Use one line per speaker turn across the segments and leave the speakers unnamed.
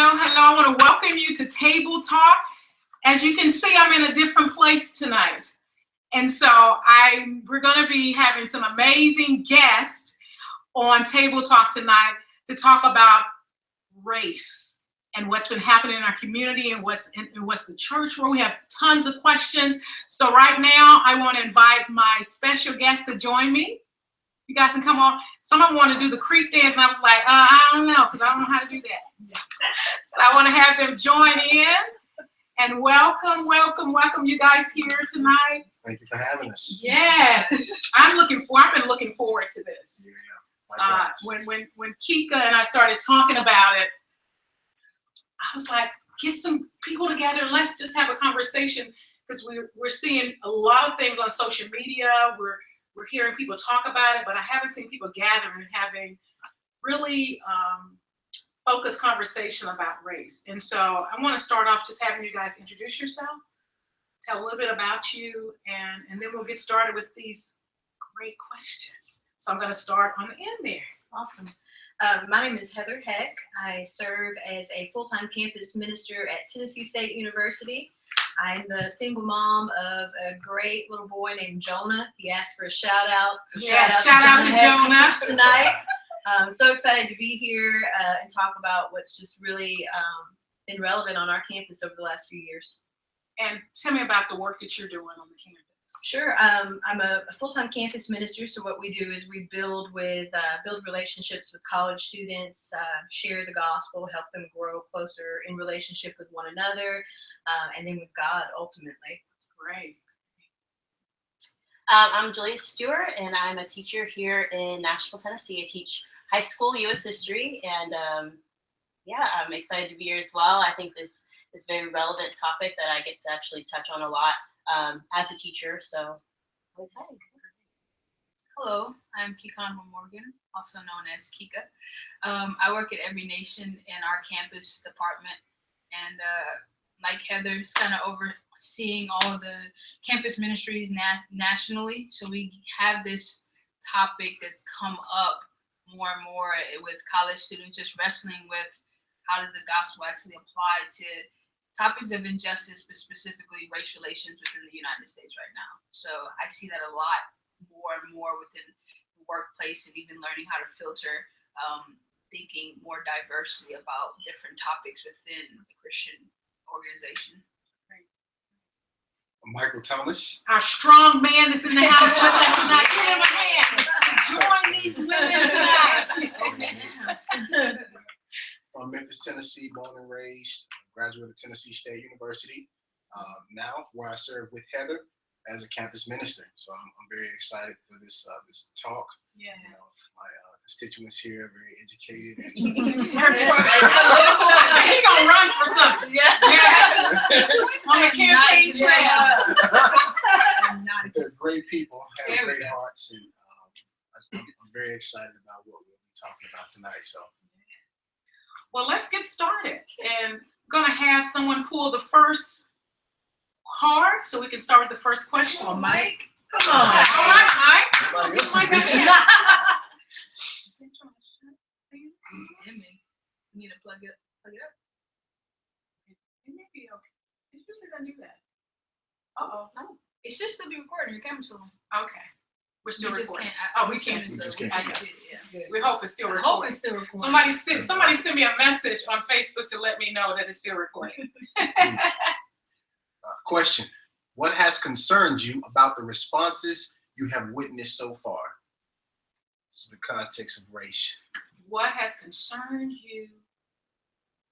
hello. I want to welcome you to Table Talk. As you can see, I'm in a different place tonight. And so we're going to be having some amazing guests on Table Talk tonight to talk about race and what's been happening in our community and what's the church where we have tons of questions. So right now, I want to invite my special guest to join me. You guys can come on. Someone wanted to do the creep dance, and I was like, I don't know, because I don't know how to do that. So I want to have them join in. And welcome you guys here tonight.
Thank you for having us.
Yes, I've been looking forward to this.
Yeah,
when Kika and I started talking about it, I was like, get some people together. Let's just have a conversation, because we're seeing a lot of things on social media. We're hearing people talk about it, but I haven't seen people gather and having really focused conversation about race. And so I want to start off just having you guys introduce yourself, tell a little bit about you, and then we'll get started with these great questions. So I'm going to start on the end there.
Awesome. My name is Heather Heck. I serve as a full-time campus minister at Tennessee State University. I'm the single mom of a great little boy named Jonah. He asked for a shout out. So
shout out to Jonah
tonight. So excited to be here and talk about what's just really been relevant on our campus over the last few years.
And tell me about the work that you're doing on the campus.
Sure. I'm a full-time campus minister. So what we do is we build relationships with college students, share the gospel, help them grow closer in relationship with one another, and then with God ultimately.
Great.
I'm Julia Stewart, and I'm a teacher here in Nashville, Tennessee. I teach high school U.S. history, and I'm excited to be here as well. I think this is a very relevant topic that I get to actually touch on a lot as a teacher, so I'm excited.
Hello, I'm Kikanwa Morgan, also known as Kika. I work at Every Nation in our campus department, and like Heather's kind of overseeing all of the campus ministries nationally. So we have this topic that's come up more and more with college students just wrestling with how does the gospel actually apply to topics of injustice, but specifically race relations within the United States right now. So I see that a lot more and more within the workplace, and even learning how to filter, thinking more diversely about different topics within the Christian organization.
I'm Michael Thomas.
Our strong man that's in the house with us tonight. Give him a hand. Join these women tonight.
From Memphis, Tennessee, born and raised, graduate of Tennessee State University. Now, where I serve with Heather as a campus minister. So I'm very excited for this talk.
Yeah.
You know, my constituents here are very educated.
He's gonna run for something. Yeah. On the campaign trail.
They're great people, have
There we
great
go.
hearts, and I'm very excited about what we'll be talking about tonight. So.
Well, let's get started. And I'm going to have someone pull the first card so we can start with the first question.
Oh, Mike.
Come on.
All right, Mike.
Everybody else
Mike,
is
yeah.
You need to plug it up.
It may be okay. It usually doesn't do that. Uh-oh.
No. It should still be recording. Your camera's still on.
Okay. We're still
You just
recording.
can't.
We can't
see.
so
Just
we
can't
can
see.
see it, yeah.
We hope it's still
I hope
recording.
it's still recording.
Somebody send me a message on Facebook to let me know that it's still recording.
Question: what has concerned you about the responses you have witnessed so far? This is the context of race.
What has concerned you?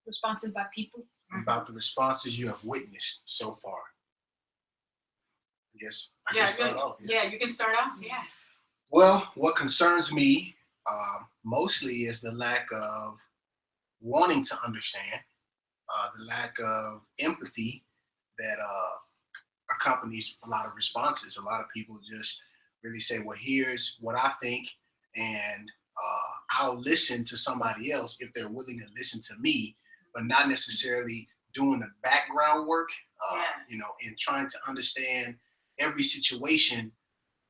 Responses by people.
About the responses you have witnessed so far. I guess I
Yeah,
can start off.
Yeah, you can start off. Yes.
Well, what concerns me mostly is the lack of wanting to understand, the lack of empathy that accompanies a lot of responses. A lot of people just really say, well, here's what I think, and I'll listen to somebody else if they're willing to listen to me, but not necessarily doing the background work, and trying to understand every situation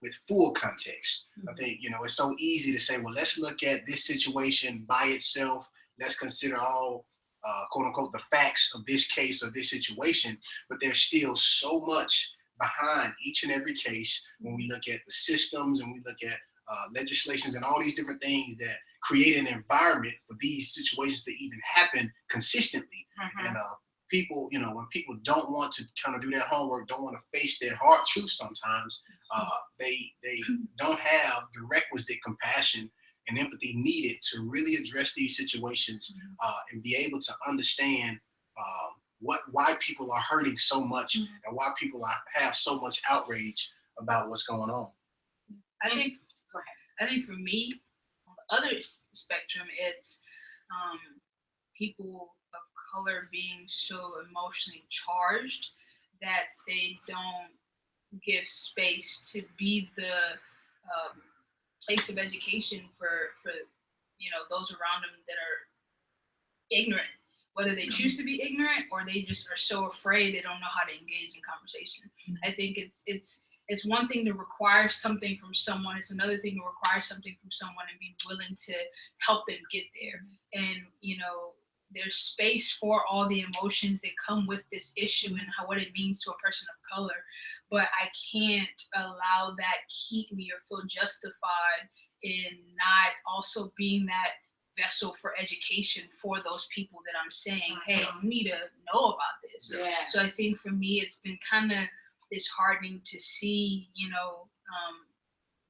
with full context. I think, it's so easy to say, well, let's look at this situation by itself. Let's consider all quote unquote, the facts of this case or this situation, but there's still so much behind each and every case when we look at the systems and we look at legislations and all these different things that create an environment for these situations to even happen consistently. And people, when people don't want to kind of do their homework, don't want to face their hard truth sometimes, they don't have the requisite compassion and empathy needed to really address these situations and be able to understand why people are hurting so much and why people have so much outrage about what's going on.
I think for me, on the other spectrum, it's people of color being so emotionally charged that they don't give space to be the place of education for those around them that are ignorant, whether they choose to be ignorant or they just are so afraid they don't know how to engage in conversation. I think it's one thing to require something from someone. It's another thing to require something from someone and be willing to help them get there. And there's space for all the emotions that come with this issue and what it means to a person of color. But I can't allow that keep me or feel justified in not also being that vessel for education for those people that I'm saying, hey, you need to know about this.
Yes.
So I think for me, it's been kind of disheartening to see,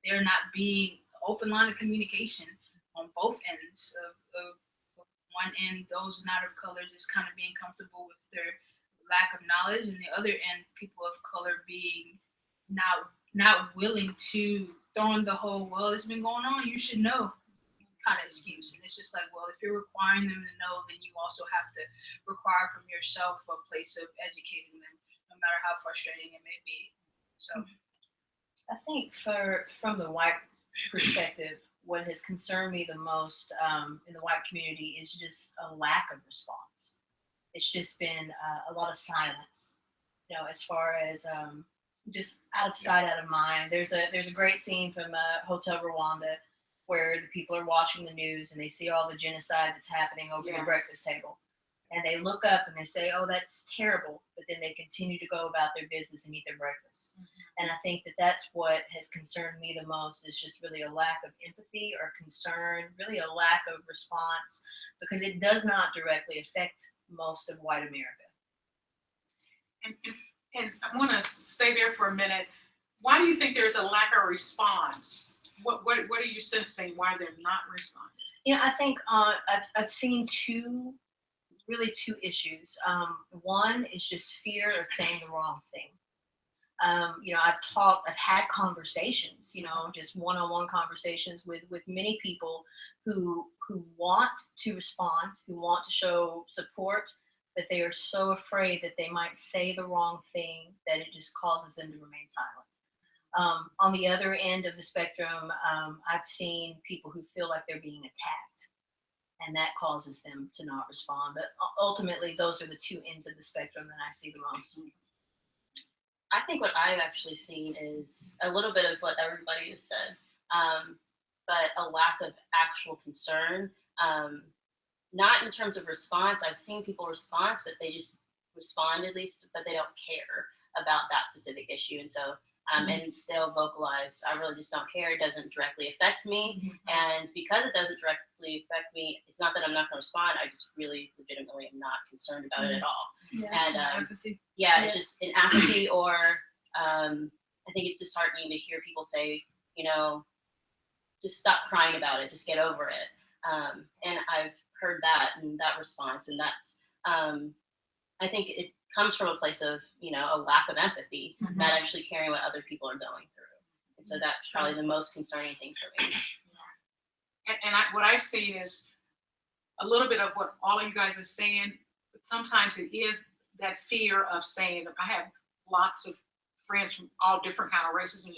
there not being open line of communication on both ends of one end, those not of color just kind of being comfortable with their lack of knowledge, and the other end, people of color being not willing to throw in the whole, well, it's been going on, you should know kind of excuse. And it's just like, well, if you're requiring them to know, then you also have to require from yourself a place of educating them, no matter how frustrating it may be. So
I think from the white perspective, what has concerned me the most in the white community is just a lack of response. It's just been a lot of silence, as far as just out of sight, out of mind. There's a great scene from Hotel Rwanda where the people are watching the news and they see all the genocide that's happening over the breakfast table. And they look up and they say, oh, that's terrible. But then they continue to go about their business and eat their breakfast. And I think that that's what has concerned me the most, is just really a lack of empathy or concern, really a lack of response, because it does not directly affect most of white America.
And I want to stay there for a minute. Why do you think there's a lack of response? What are you sensing why they're not responding?
I think I've seen two issues. One is just fear of saying the wrong thing. I've had conversations, just one-on-one conversations with many people who want to respond, who want to show support, but they are so afraid that they might say the wrong thing that it just causes them to remain silent. On the other end of the spectrum, I've seen people who feel like they're being attacked, and that causes them to not respond. But ultimately, those are the two ends of the spectrum that I see the most.
I think what I've actually seen is a little bit of what everybody has said, but a lack of actual concern. Not in terms of response. I've seen people respond, but they just respond at least, but they don't care about that specific issue. And so, and they'll vocalize, I really just don't care. It doesn't directly affect me. And because it doesn't directly affect me, it's not that I'm not going to respond. I just really legitimately am not concerned about it at all. And
apathy.
It's just an apathy, or I think it's disheartening to hear people say, just stop crying about it, just get over it. And I've heard that and that response, and that's I think it comes from a place of a lack of empathy, not actually caring what other people are going through. And so that's probably the most concerning thing for me.
And what I've seen is a little bit of what all of you guys are saying, but sometimes it is that fear of saying. I have lots of friends from all different kind of races, and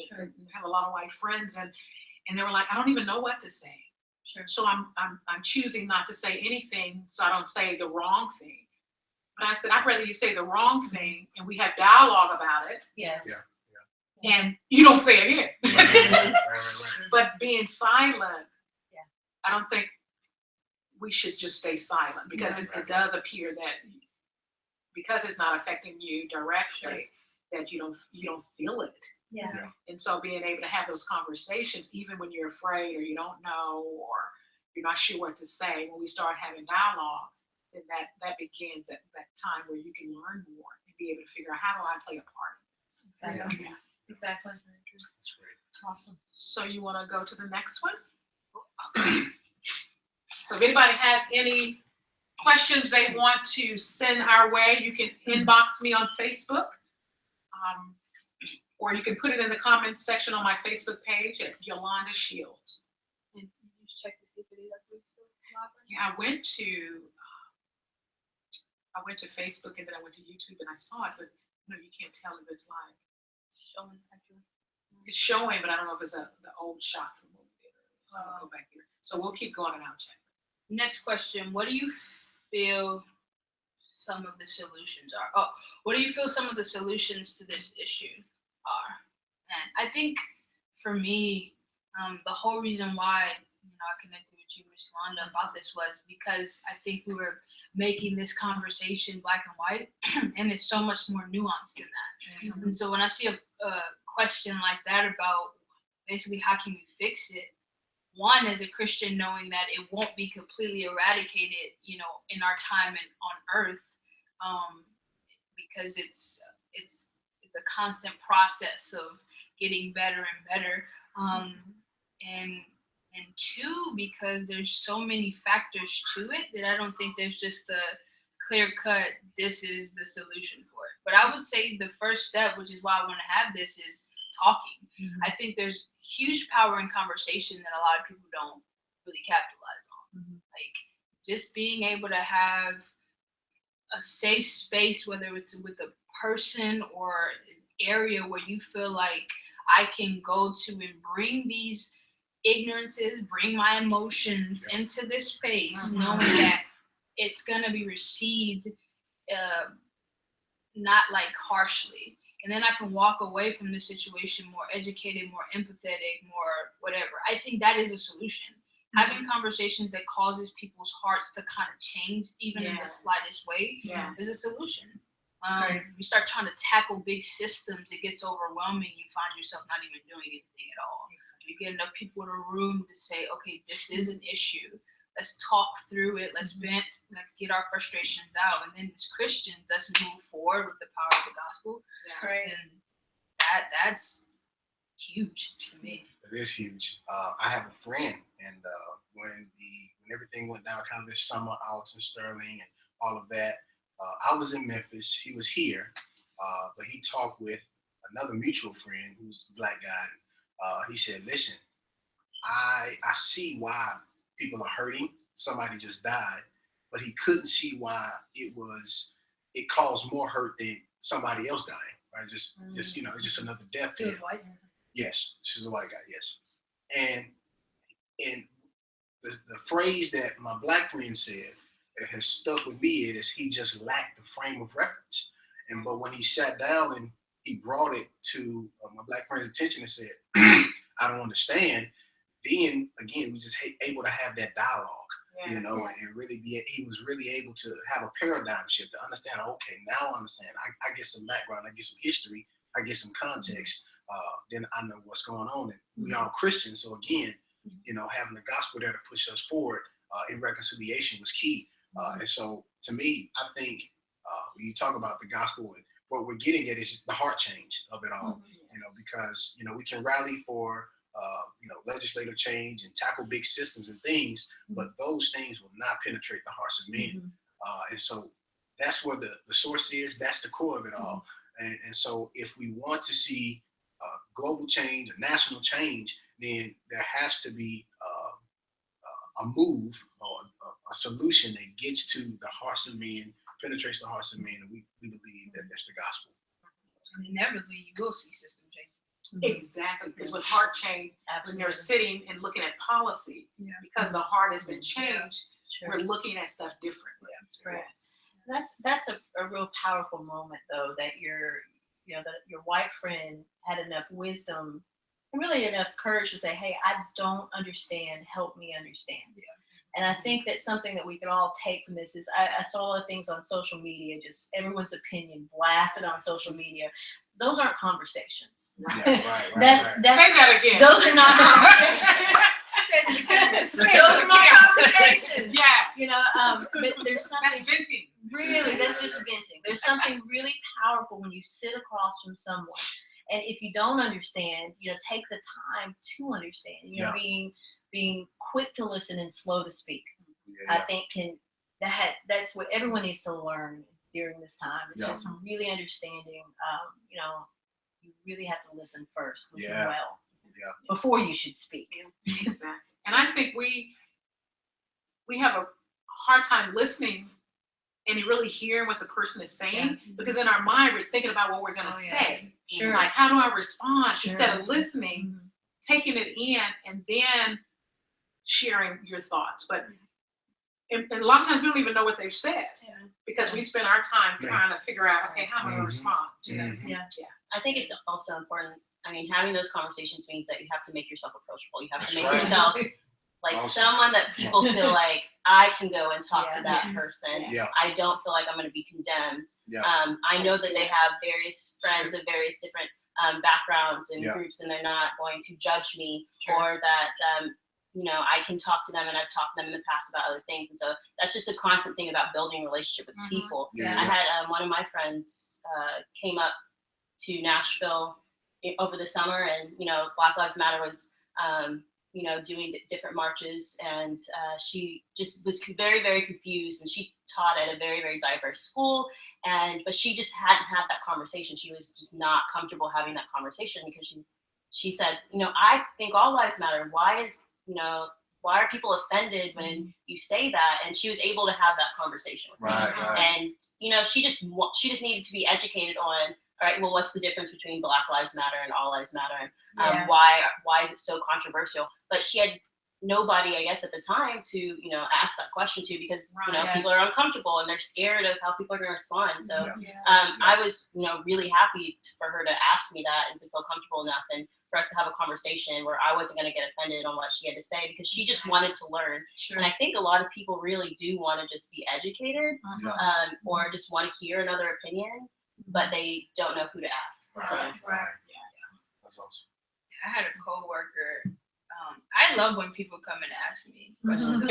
have a lot of white friends, and they were like, I don't even know what to say. So I'm choosing not to say anything, so I don't say the wrong thing. But I said, I'd rather you say the wrong thing and we have dialogue about it.
Yes.
And you don't say it again.
Right.
But being silent, I don't think we should just stay silent, because it does appear that because it's not affecting you directly, that you don't feel it.
Yeah.
And so being able to have those conversations, even when you're afraid or you don't know or you're not sure what to say, when we start having dialogue, then that begins at that time where you can learn more and be able to figure out, how do I play a part in this?
Exactly.
Yeah.
Exactly.
That's great.
Awesome.
So you want to go to the next one? So if anybody has any questions they want to send our way, you can inbox me on Facebook, or you can put it in the comments section on my Facebook page at Yolanda Shields.
And you check to see if it is uploaded still.
Yeah, I went to Facebook and then I went to YouTube and I saw it, but you can't tell if it's live.
Showing actually.
It's showing, but I don't know if it's the old shot from when we did it. So I'll go back there. So we'll keep going and I'll check.
Next question. What do you feel some of the solutions are? Oh, what do you feel some of the solutions to this issue are? And I think for me, the whole reason why I connected with you, Miss Yolanda, about this was because I think we were making this conversation black and white, and it's so much more nuanced than that.
Mm-hmm.
And so when I see a question like that about basically how can we fix it, one, as a Christian, knowing that it won't be completely eradicated, in our time and on earth, because it's a constant process of getting better and better. And two, because there's so many factors to it that I don't think there's just a clear cut, this is the solution for it. But I would say the first step, which is why I want to have this, is talking.
Mm-hmm.
I think there's huge power in conversation that a lot of people don't really capitalize on.
Mm-hmm.
Like just being able to have a safe space, whether it's with a person or an area where you feel like I can go to and bring these ignorances, bring my emotions into this space, knowing that it's going to be received not like harshly. And then I can walk away from the situation more educated, more empathetic, more whatever. I think that is a solution. Having conversations that causes people's hearts to kind of change, even in the slightest way, is a solution. You start trying to tackle big systems, it gets overwhelming. You find yourself not even doing anything at all. You get enough people in a room to say, okay, this is an issue. Let's talk through it. Let's vent. Let's get our frustrations out. And then as Christians, let's move forward with the power of the gospel. And that's huge to me.
It is huge. I have a friend, and when everything went down, kind of this summer out in Sterling and all of that, I was in Memphis. He was here, but he talked with another mutual friend who's a black guy. He said, "Listen, I see why people are hurting. Somebody just died, but he couldn't see why it caused more hurt than somebody else dying. Right? Just it's just another death to him." Yes, this is a white guy. Yes, and the phrase that my black friend said that has stuck with me is he just lacked the frame of reference. But when he sat down and he brought it to my black friend's attention and said, "I don't understand," then again we just able to have that dialogue, and really he was really able to have a paradigm shift to understand. Okay, now I understand. I get some background, I get some history, I get some context. Then I know what's going on. And we are Christians, so again, having the gospel there to push us forward in reconciliation was key. And so, to me, I think when you talk about the gospel, and what we're getting at is the heart change of it all. Because we can rally for legislative change and tackle big systems and things, but those things will not penetrate the hearts of men. And so that's where the source is. That's the core of it all. And so if we want to see global change, a national change, then there has to be a move or a solution that gets to the hearts of men, penetrates the hearts of men, and we believe that that's the gospel.
And inevitably, you will see system change.
Exactly, because with heart change, when you're sitting and looking at policy, because the heart has been changed, we're looking at stuff differently.
Yes. That's a real powerful moment, though, that that your white friend had enough wisdom and really enough courage to say, "Hey, I don't understand. Help me understand." And I think that's something that we can all take from this is I saw a lot of things on social media, just everyone's opinion blasted on social media. Those aren't conversations.
Right.
That's
Say that again.
those are not conversations.
Say it
Those
to
are
the
not
camera.
conversations.
Yeah.
You know, but there's
That's
something
venting.
really, that's just venting. There's something really powerful when you sit across from someone. And if you don't understand, take the time to understand. Being quick to listen and slow to speak. I think that's what everyone needs to learn during this time. It's just really understanding. You really have to listen first. Listen well before you should speak.
Exactly. And I think we have a hard time listening and really hearing what the person is saying because in our mind we're thinking about what we're going to say.
Sure.
Like, how do I respond?
Sure.
Instead of listening, taking it in, and then sharing your thoughts. But and a lot of times we don't even know what they've said because we spend our time trying to figure out, okay, how am I going to respond to this?
Yeah.
I think it's also important. I mean, having those conversations means that you have to make yourself approachable. You have to
That's
make
right.
yourself like
Awesome.
someone that people feel like I can go and talk to that
Yes.
person.
Yeah.
I don't feel like I'm going to be condemned.
Yeah.
I know that they have various friends of various different backgrounds and groups, and they're not going to judge me, or that I can talk to them, and I've talked to them in the past about other things. And so that's just a constant thing about building a relationship with people. I had one of my friends came up to Nashville over the summer, and Black Lives Matter was doing different marches, and she just was very, very confused, and she taught at a very, very diverse school, but she just hadn't had that conversation. She was just not comfortable having that conversation because she said, I think all lives matter. Why are people offended when you say that? And she was able to have that conversation with me. And she just needed to be educated on, all right, well, what's the difference between Black Lives Matter and All Lives Matter? Why is it so controversial? But she had nobody, I guess, at the time to ask that question to, because people are uncomfortable and they're scared of how people are going to respond. So I was really happy for her to ask me that and to feel comfortable enough, and for us to have a conversation where I wasn't going to get offended on what she had to say, because she just wanted to learn. And I think a lot of people really do want to just be educated, or just want to hear another opinion, but they don't know who to ask.
That's awesome.
I had a coworker. I love when people come and ask me questions.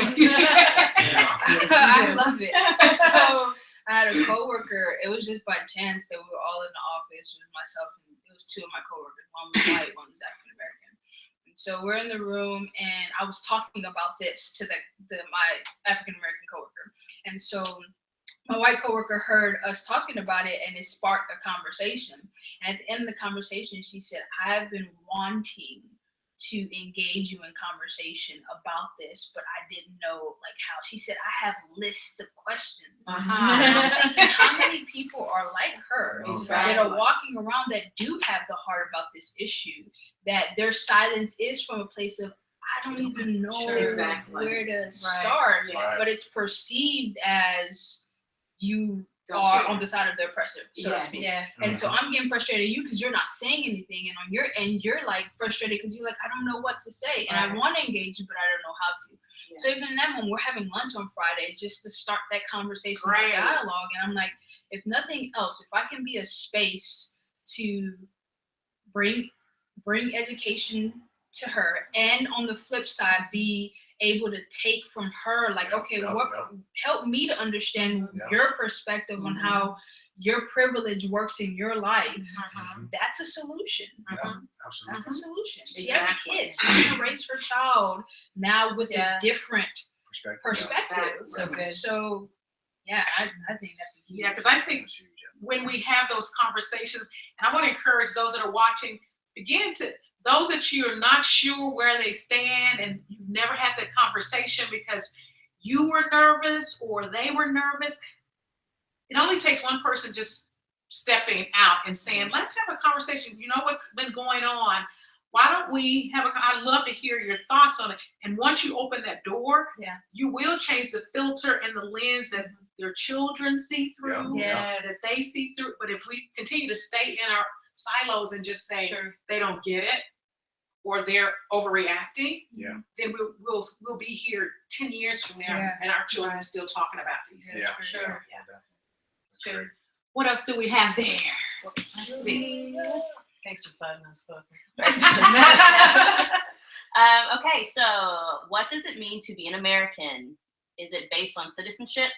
I love it. So I had a coworker. It was just by chance that we were all in the office. It was myself and it was two of my coworkers. One was white, one was African American. And so we're in the room, and I was talking about this to my African American coworker. And so my white coworker heard us talking about it, and it sparked a conversation. And at the end of the conversation, she said, "I've been wanting to engage you in conversation about this, but I didn't know how." She said, "I have lists of questions." And I was thinking, how many people are like her that are walking around that do have the heart about this issue, that their silence is from a place of, I don't even know where to start, but it's perceived as you are on the side of the oppressor, so to speak. And so I'm getting frustrated at you because you're not saying anything, and on your end you're frustrated because you're I don't know what to say, and I want to engage you, but I don't know how to. So even in that moment, we're having lunch on Friday just to start that conversation, that dialogue, and I'm like, if nothing else, if I can be a space to bring education to her, and on the flip side be able to take from her, help me to understand your perspective on how your privilege works in your life. That's a solution.
Absolutely.
That's a solution. She has a kid. She's going to raise her child now with a different perspective.
So good.
So, I think that's a huge.
Because I think when we have those conversations, and I want to encourage those that are watching, those that you're not sure where they stand and you've never had that conversation because you were nervous or they were nervous, it only takes one person just stepping out and saying, let's have a conversation. You know what's been going on? Why don't we I'd love to hear your thoughts on it. And once you open that door, you will change the filter and the lens that their children see through, that they see through. But if we continue to stay in our silos and just say they don't get it, or they're overreacting,
Yeah.
then we'll be here 10 years from now,
Yeah.
and our children are still talking about these things.
Yeah.
Sure.
Yeah. That's
Sure.
great.
What else do we have there? Let's see.
Thanks for sliding us closer. Okay, so what does it mean to be an American? Is it based on citizenship,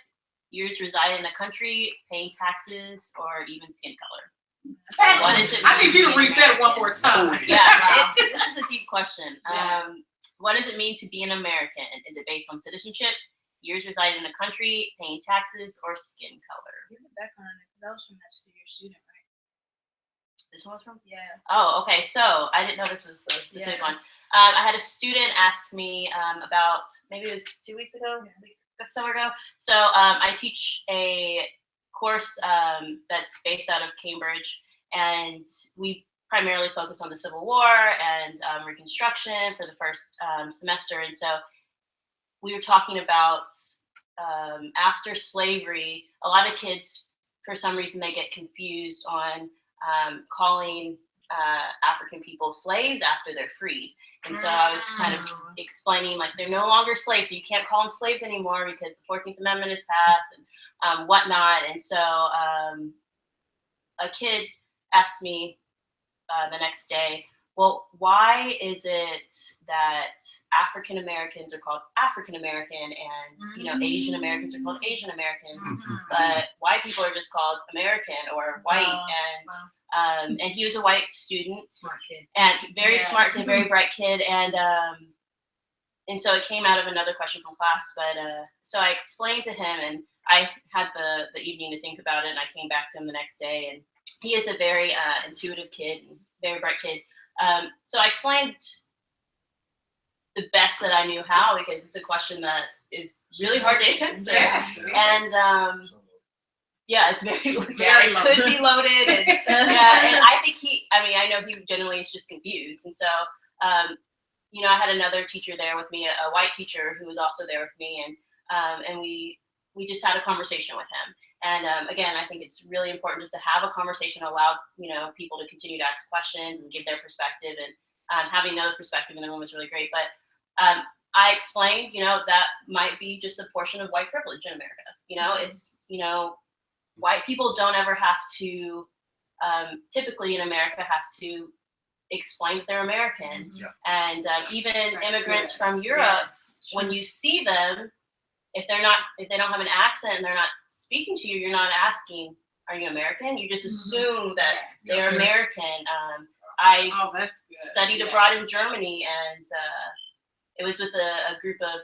years residing in a country, paying taxes, or even skin color? What is it?
I need you to read that one
American?
more time.
Yeah, this is a deep question.
Yes.
What does it mean to be an American? Is it based on citizenship, years residing in a country, paying taxes, or skin color?
Give it back on it. That was from that your student, right?
This one was from?
Yeah.
Oh, okay. So I didn't know this was the specific one. I had a student ask me about, maybe it was 2 weeks ago, a summer ago. So I teach a course that's based out of Cambridge, and we primarily focus on the Civil War and Reconstruction for the first semester. And so we were talking about after slavery, a lot of kids, for some reason, they get confused on calling African people slaves after they're freed. And so I was kind of explaining, like, they're no longer slaves, so you can't call them slaves anymore because the 14th Amendment is passed and whatnot. And so a kid asked me the next day, well, why is it that African Americans are called African American and Asian Americans are called Asian American, but white people are just called American or white? And he was a white student,
Smart kid,
and very smart kid, very bright kid, and so it came out of another question from class. But so I explained to him, and I had the evening to think about it, and I came back to him the next day, and he is a very intuitive kid, very bright kid. So I explained the best that I knew how, because it's a question that is really hard to answer.
Yes.
And yeah, it's very
Very
it could be loaded. And, and I think I know he generally is just confused. And so, I had another teacher there with me, a white teacher who was also there with me, and we just had a conversation with him. And again, I think it's really important just to have a conversation, allow people to continue to ask questions and give their perspective, and having another perspective in the room was really great. But I explained, that might be just a portion of white privilege in America. It's white people don't ever have to, typically in America, have to explain that they're American. And even immigrants from Europe, when you see them, if they don't have an accent and they're not speaking to you, you're not asking, are you American? You just assume that they're American. I studied abroad in Germany, and it was with a group of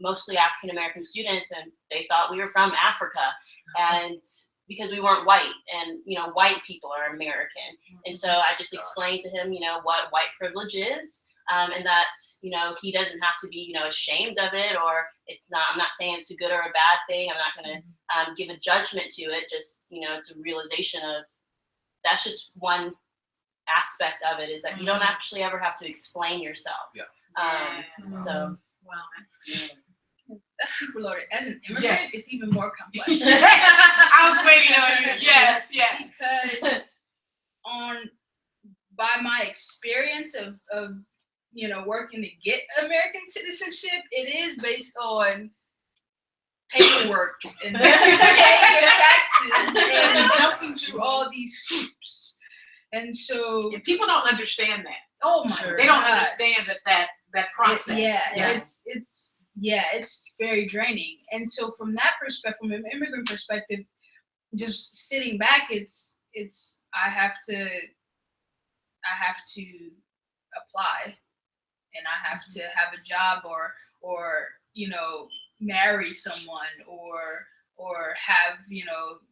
mostly African American students, and they thought we were from Africa, and because we weren't white, and white people are American. And so I just explained to him, what white privilege is. And that, he doesn't have to be, ashamed of it, or I'm not saying it's a good or a bad thing. I'm not going to give a judgment to it. Just, it's a realization of that's just one aspect of it, is that you don't actually ever have to explain yourself. So.
Wow, that's good. That's super loaded. As an immigrant, it's even more complex.
I was waiting on you. Yes.
Because by my experience of working to get American citizenship, it is based on paperwork and paying your taxes and jumping through all these hoops. And so
people don't understand that.
Oh my!
They don't understand that process.
It's very draining. And so from that perspective, from an immigrant perspective, just sitting back, it's I have to apply, and I have to have a job or marry someone or have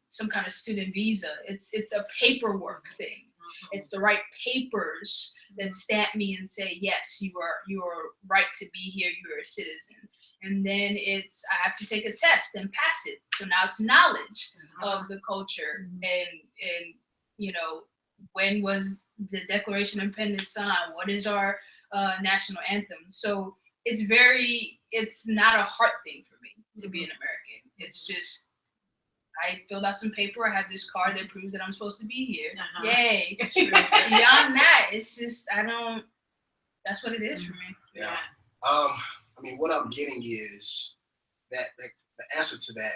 some kind of student visa. It's a paperwork thing. It's the right papers that stamp me and say, yes, you are right to be here. You're a citizen. And then I have to take a test and pass it. So now it's knowledge of the culture and when was the Declaration of Independence signed? What is our national anthem? So it's not a heart thing for me to be an American. It's just, I filled out some paper. I have this card that proves that I'm supposed to be here. Yay. Beyond that, it's just,
That's what it is for me.
Yeah. I mean, what I'm getting is that the answer to that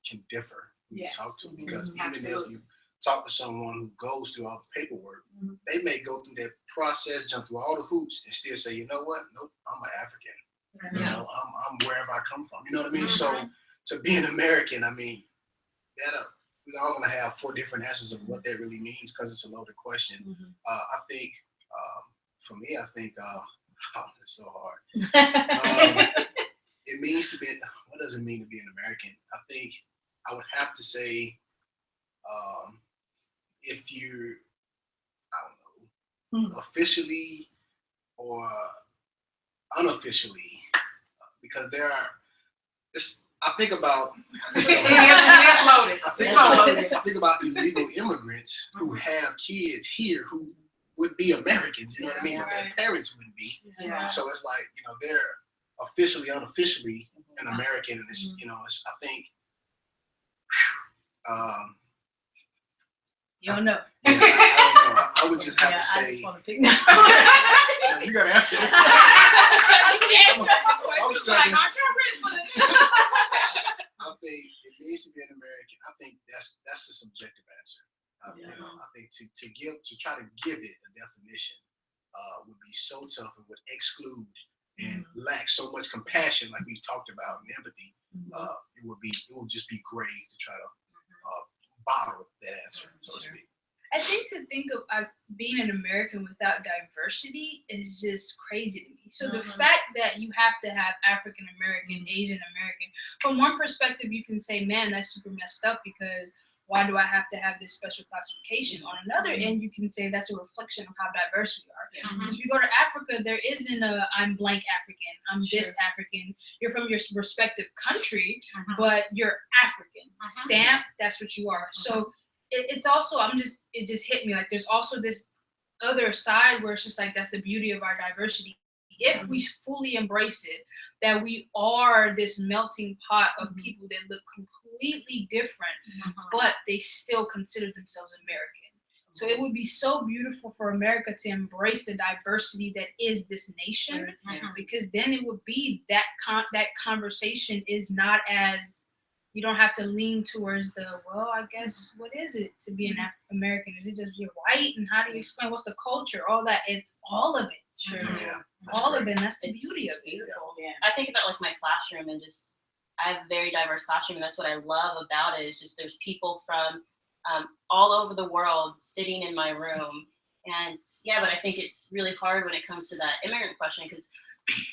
can differ when you talk to them, because even if you talk to someone who goes through all the paperwork, they may go through that process, jump through all the hoops, and still say, you know what? Nope, I'm an African. You know, I'm wherever I come from. You know what I mean? So to be an American, I mean, that we're all gonna have 4 different answers of what that really means, because it's a loaded question. I think for me, I think it's so hard. It means to be. What does it mean to be an American? I think I would have to say, if you, I don't know, officially or unofficially, because there are. I think about.
It's loaded.
I think about illegal immigrants who have kids here who would be Americans. You know what I mean? But their parents wouldn't be. So it's like, you know, they're officially, unofficially an American, and it's, you know, it's, I think.
You don't know.
Yeah, I don't know. I would just have to say.
I just want to pick that.
You gotta answer this. I think it needs to be an American. I think that's a subjective answer. You know, I think to try to give it a definition would be so tough. It would exclude and lack so much compassion, like we've talked about, and empathy. It would just be grave to try to bottle that answer, so to speak.
I think to think of being an American without diversity is just crazy to me. So the fact that you have to have African American, Asian American, from one perspective, you can say, man, that's super messed up, because why do I have to have this special classification? On another end, you can say that's a reflection of how diverse we are. Because if you go to Africa, there isn't a I'm blank African, I'm this African. You're from your respective country, but you're African. Stamp, that's what you are. So it's also, it just hit me, like there's also this other side where it's just like, that's the beauty of our diversity. If we fully embrace it, that we are this melting pot of people that look completely different, but they still consider themselves American. So it would be so beautiful for America to embrace the diversity that is this nation, because then it would be that conversation is not as, you don't have to lean towards well, I guess, what is it to be an American? Is it just you're white? And how do you explain what's the culture? All that. It's all of it. All of it. And that's the beauty of it.
Beautiful. I think about like my classroom, and just, I have a very diverse classroom. And that's what I love about it, is just there's people from all over the world sitting in my room. And but I think it's really hard when it comes to that immigrant question, because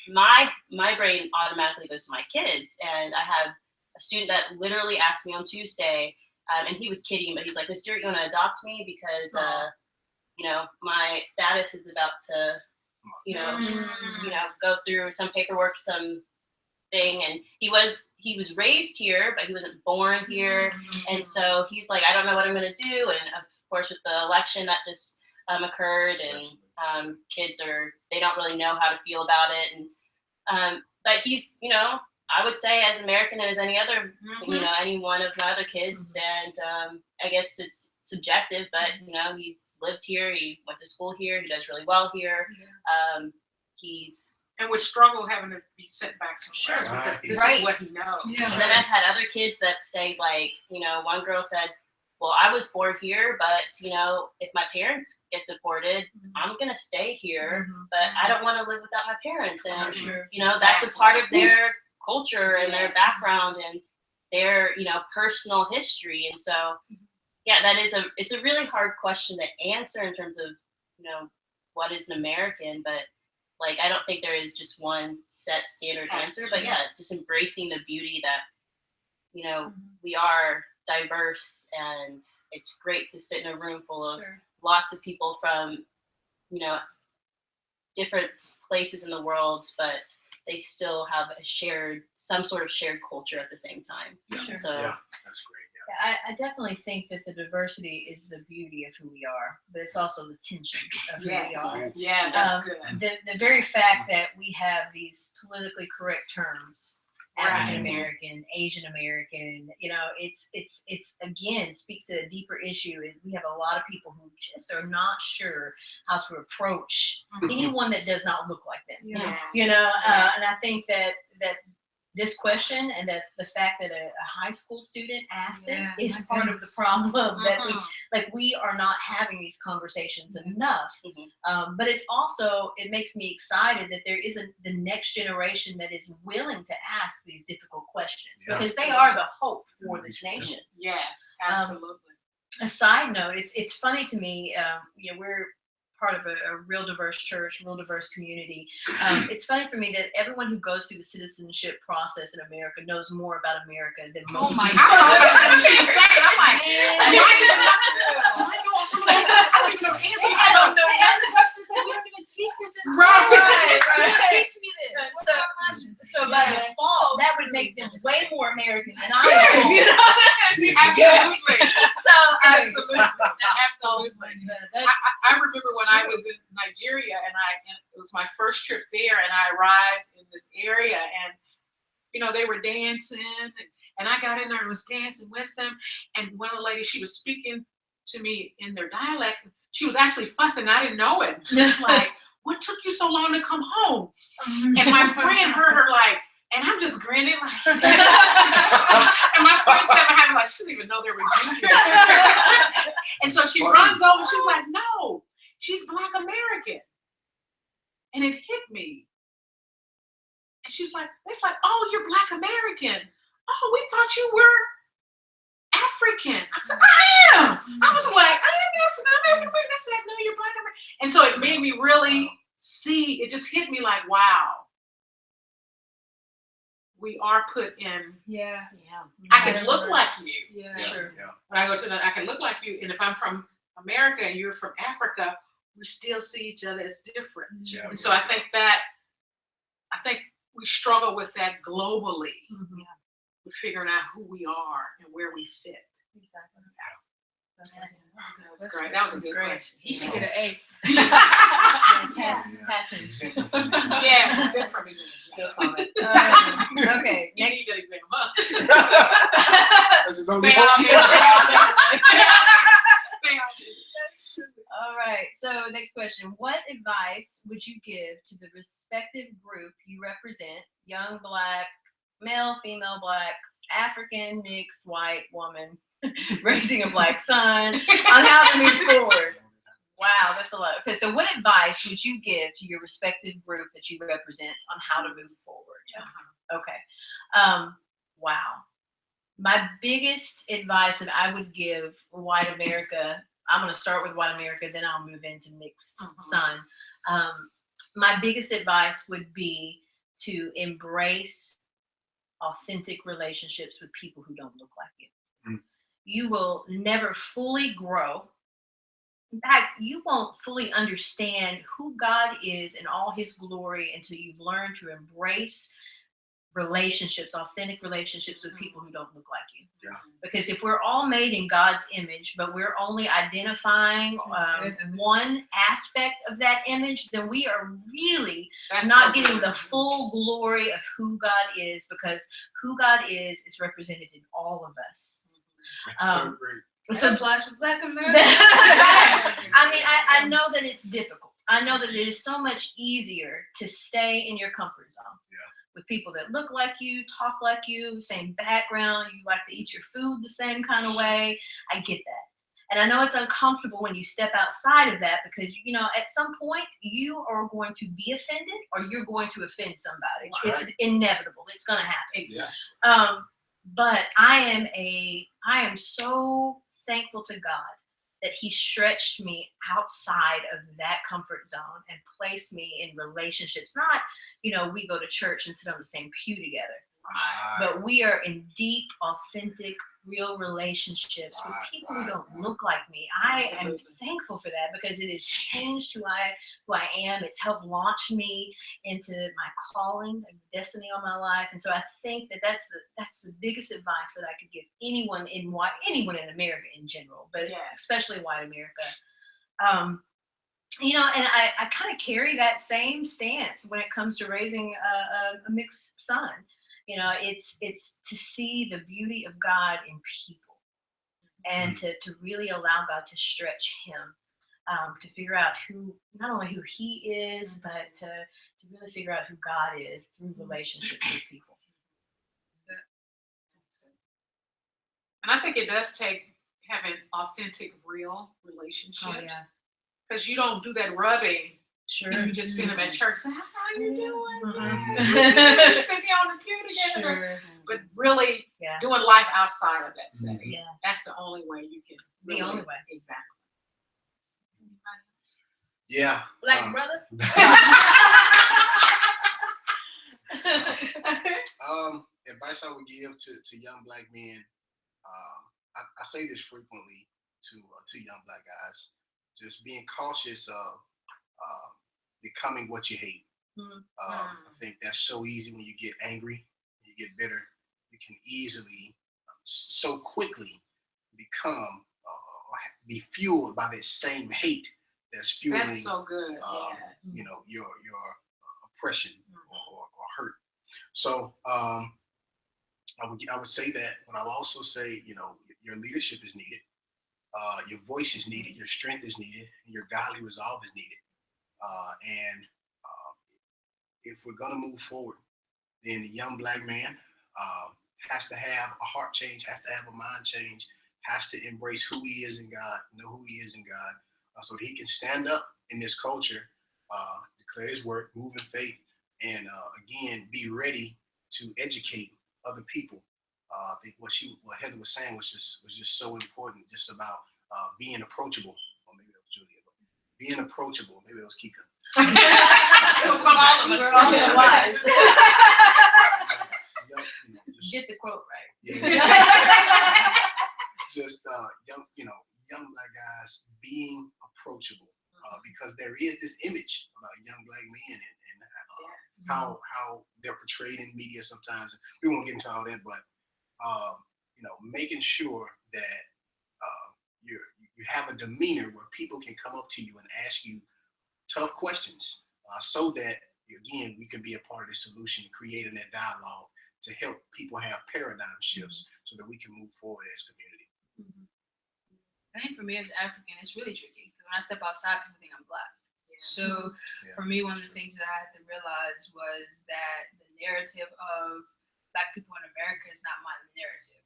my brain automatically goes to my kids. And I have a student that literally asked me on Tuesday, and he was kidding, but he's like, "Mister, you want to adopt me because, you know, my status is about to, you know, go through some paperwork, some thing." And he was raised here, but he wasn't born here, and so he's like, "I don't know what I'm going to do." And of course, with the election that just occurred, and kids they don't really know how to feel about it, and but he's, you know, I would say as American as any other, you know, any one of my other kids. And I guess it's subjective, but, you know, he's lived here. He went to school here. He does really well here.
And would struggle having to be sent back somewhere because this is what he knows.
And then I've had other kids that say, like, you know, one girl said, "Well, I was born here, but, you know, if my parents get deported, I'm going to stay here, but I don't want to live without my parents." And, you know, that's a part of their culture and their background and their, you know, personal history. And so, it's a really hard question to answer in terms of, you know, what is an American, but like, I don't think there is just one set standard answer, but just embracing the beauty that, you know, we are diverse, and it's great to sit in a room full of lots of people from, you know, different places in the world, but they still have some sort of shared culture at the same time. So
that's great.
I definitely think that the diversity is the beauty of who we are, but it's also the tension of who we are.
Yeah, that's good.
The very fact that we have these politically correct terms African American, Asian American. It's again speaks to a deeper issue. We have a lot of people who just are not sure how to approach anyone that does not look like them. And I think that this question and that the fact that a high school student asked it is part of the problem that we are not having these conversations enough. But it's also, it makes me excited that there isn't the next generation that is willing to ask these difficult questions because they are the hope for this nation.
Yes, absolutely.
A side note, it's funny to me, we're part of a real diverse church, real diverse community. It's funny for me that everyone who goes through the citizenship process in America knows more about America than most.
Oh my God! I'm like,
they ask questions like, we don't even teach this in school. Right. Teach me this.
So by default, that would make them way more American than I am.
Absolutely.
Absolutely.
I remember when I was in Nigeria and it was my first trip there, and I arrived in this area, and they were dancing, and I got in there and was dancing with them, and one of the ladies, she was speaking to me in their dialect. She was actually fussing. I didn't know it. She was like, "What took you so long to come home?" And my friend heard her and I'm just grinning like, and my friend's never having she didn't even know they were here. And so she runs over. She's like, "No, she's Black American," and it hit me. And she's like, "It's like, oh, you're Black American. Oh, we thought you were African." I said, "I am." I was like, "I am African American." I said, "No, you're Black American." And so it made me really see. It just hit me like, wow. We are put in.
Yeah.
I can look like you.
Yeah.
Sure.
When I go to I can look like you, and if I'm from America and you're from Africa, we still see each other as different.
Yeah.
And so I think we struggle with that globally. We're figuring out who we are and where we fit.
Exactly.
That was great. That was a good question.
He should get an A.
Passing.
Exempt from this.
Yeah, exempt from exam.
No comment. Okay,
You
next.
need that exam, huh?
This is on
They
the
All right. So next question. What advice would you give to the respective group you represent? Young, Black, male, female, Black, African, mixed, white, woman, raising a Black son, on how to move forward. Wow, that's a lot. Okay, so what advice would you give to your respective group that you represent on how to move forward? Okay. Wow. My biggest advice that I would give white America, I'm going to start with white America, then I'll move into mixed son. My biggest advice would be to embrace authentic relationships with people who don't look like you. You will never fully grow. In fact, you won't fully understand who God is in all his glory until you've learned to embrace relationships, authentic relationships with people who don't look like you.
Yeah.
Because if we're all made in God's image, but we're only identifying one aspect of that image, then we are really not getting the full glory of who God is, because who God is represented in all of us.
That's so great.
So
applies for Black America.
I mean, I know that it's difficult. I know that it is so much easier to stay in your comfort zone with people that look like you, talk like you, same background, you like to eat your food the same kind of way. I get that. And I know it's uncomfortable when you step outside of that, because, at some point you are going to be offended or you're going to offend somebody. Right. It's inevitable. It's going to happen.
Yeah.
But I am so thankful to God that he stretched me outside of that comfort zone and placed me in relationships. Not, we go to church and sit on the same pew together, but we are in deep, authentic, real relationships with people who don't look like me. I am thankful for that, because it has changed who I am. It's helped launch me into my calling and destiny on my life. And so I think that that's the biggest advice that I could give anyone in America in general, but especially white America. And I kind of carry that same stance when it comes to raising a mixed son. You know, it's to see the beauty of God in people, and to really allow God to stretch him, to figure out not only who he is, but to really figure out who God is through relationships with people.
And I think it does take having authentic, real relationships. Because you don't do that rubbing.
Sure.
If you just sit them at church, say, how you doing?
Yes.
Sitting on the pew together.
Sure.
But really doing life outside of that setting.
Yeah.
That's the only way you can.
The only way.
Exactly.
Yeah.
Black brother.
Advice I would give to young Black men. I say this frequently to young Black guys. Just being cautious of becoming what you hate. I think that's so easy when you get angry, you get bitter. You can easily, so quickly, become or be fueled by that same hate that's fueling.
That's so good.
You know, your oppression or hurt. So I would say that, but I would also say, you know, your leadership is needed. Your voice is needed, your strength is needed, your godly resolve is needed. And if we're gonna move forward, then the young Black man has to have a heart change, has to have a mind change, has to embrace who he is in God, know who he is in God, so that he can stand up in this culture, declare his word, move in faith, and again, be ready to educate other people. I think what Heather was saying was just so important, just about being approachable. Or maybe it was Julia, but being approachable. Maybe it was Kika.
We're all so wise. Get the quote right.
Yeah. Just young Black guys being approachable, because there is this image about young Black men and how they're portrayed in media sometimes. We won't get into all that, but making sure that you have a demeanor where people can come up to you and ask you tough questions, so that again we can be a part of the solution, creating that dialogue to help people have paradigm shifts, so that we can move forward as a community.
I think for me as African, it's really tricky because when I step outside, people think I'm Black. So for me, one of the things that I had to realize was that the narrative of Black people in America is not my narrative.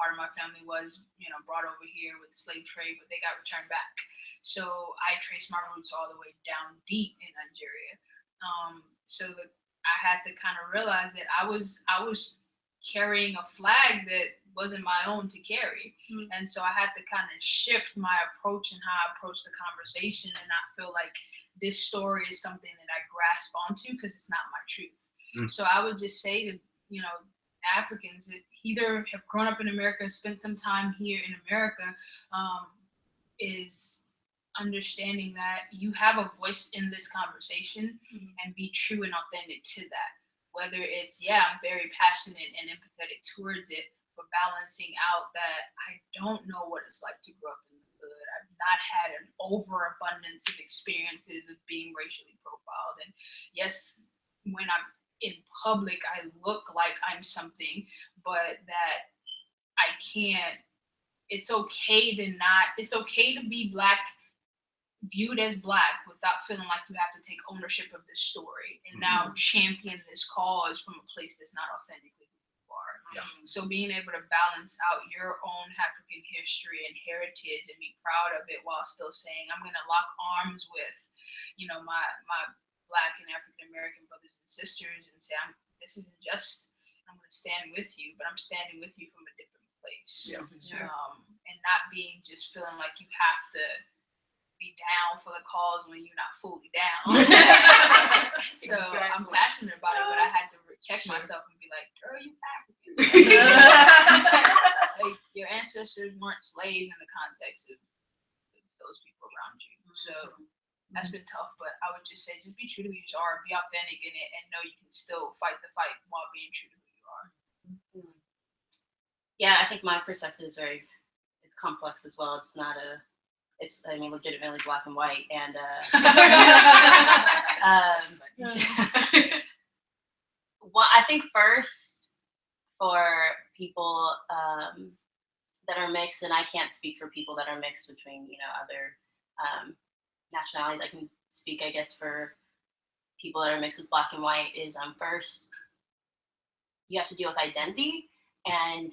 Part of my family was, brought over here with the slave trade, but they got returned back. So I traced my roots all the way down deep in Nigeria. I had to kind of realize that I was carrying a flag that wasn't my own to carry. And so I had to kind of shift my approach and how I approach the conversation and not feel like this story is something that I grasp onto because it's not my truth. So I would just say to, Africans that either have grown up in America, spent some time here in America, is understanding that you have a voice in this conversation and be true and authentic to that. Whether it's, I'm very passionate and empathetic towards it, but balancing out that I don't know what it's like to grow up in the hood. I've not had an overabundance of experiences of being racially profiled. And yes, when I'm in public, I look like I'm something, but that I can't, it's okay to be Black, viewed as Black, without feeling like you have to take ownership of this story and now champion this cause from a place that's not authentically who you are. So being able to balance out your own African history and heritage and be proud of it while still saying, I'm going to lock arms with, my Black and African American brothers and sisters and say, this isn't just, I'm going to stand with you, but I'm standing with you from a different place. And not being just feeling like you have to be down for the cause when you're not fully down. So I'm passionate about it, but I had to check myself and be like, girl, you African. Like, your ancestors weren't slaves in the context of those people around you. So that's been tough, but I would just say, just be true to who you are, be authentic in it, and know you can still fight the fight while being true to who you are.
Yeah, I think my perspective is it's complex as well. It's not legitimately black and white. And Well, I think first for people that are mixed, and I can't speak for people that are mixed between, other nationalities. I can speak, I guess, for people that are mixed with Black and white is first, you have to deal with identity, and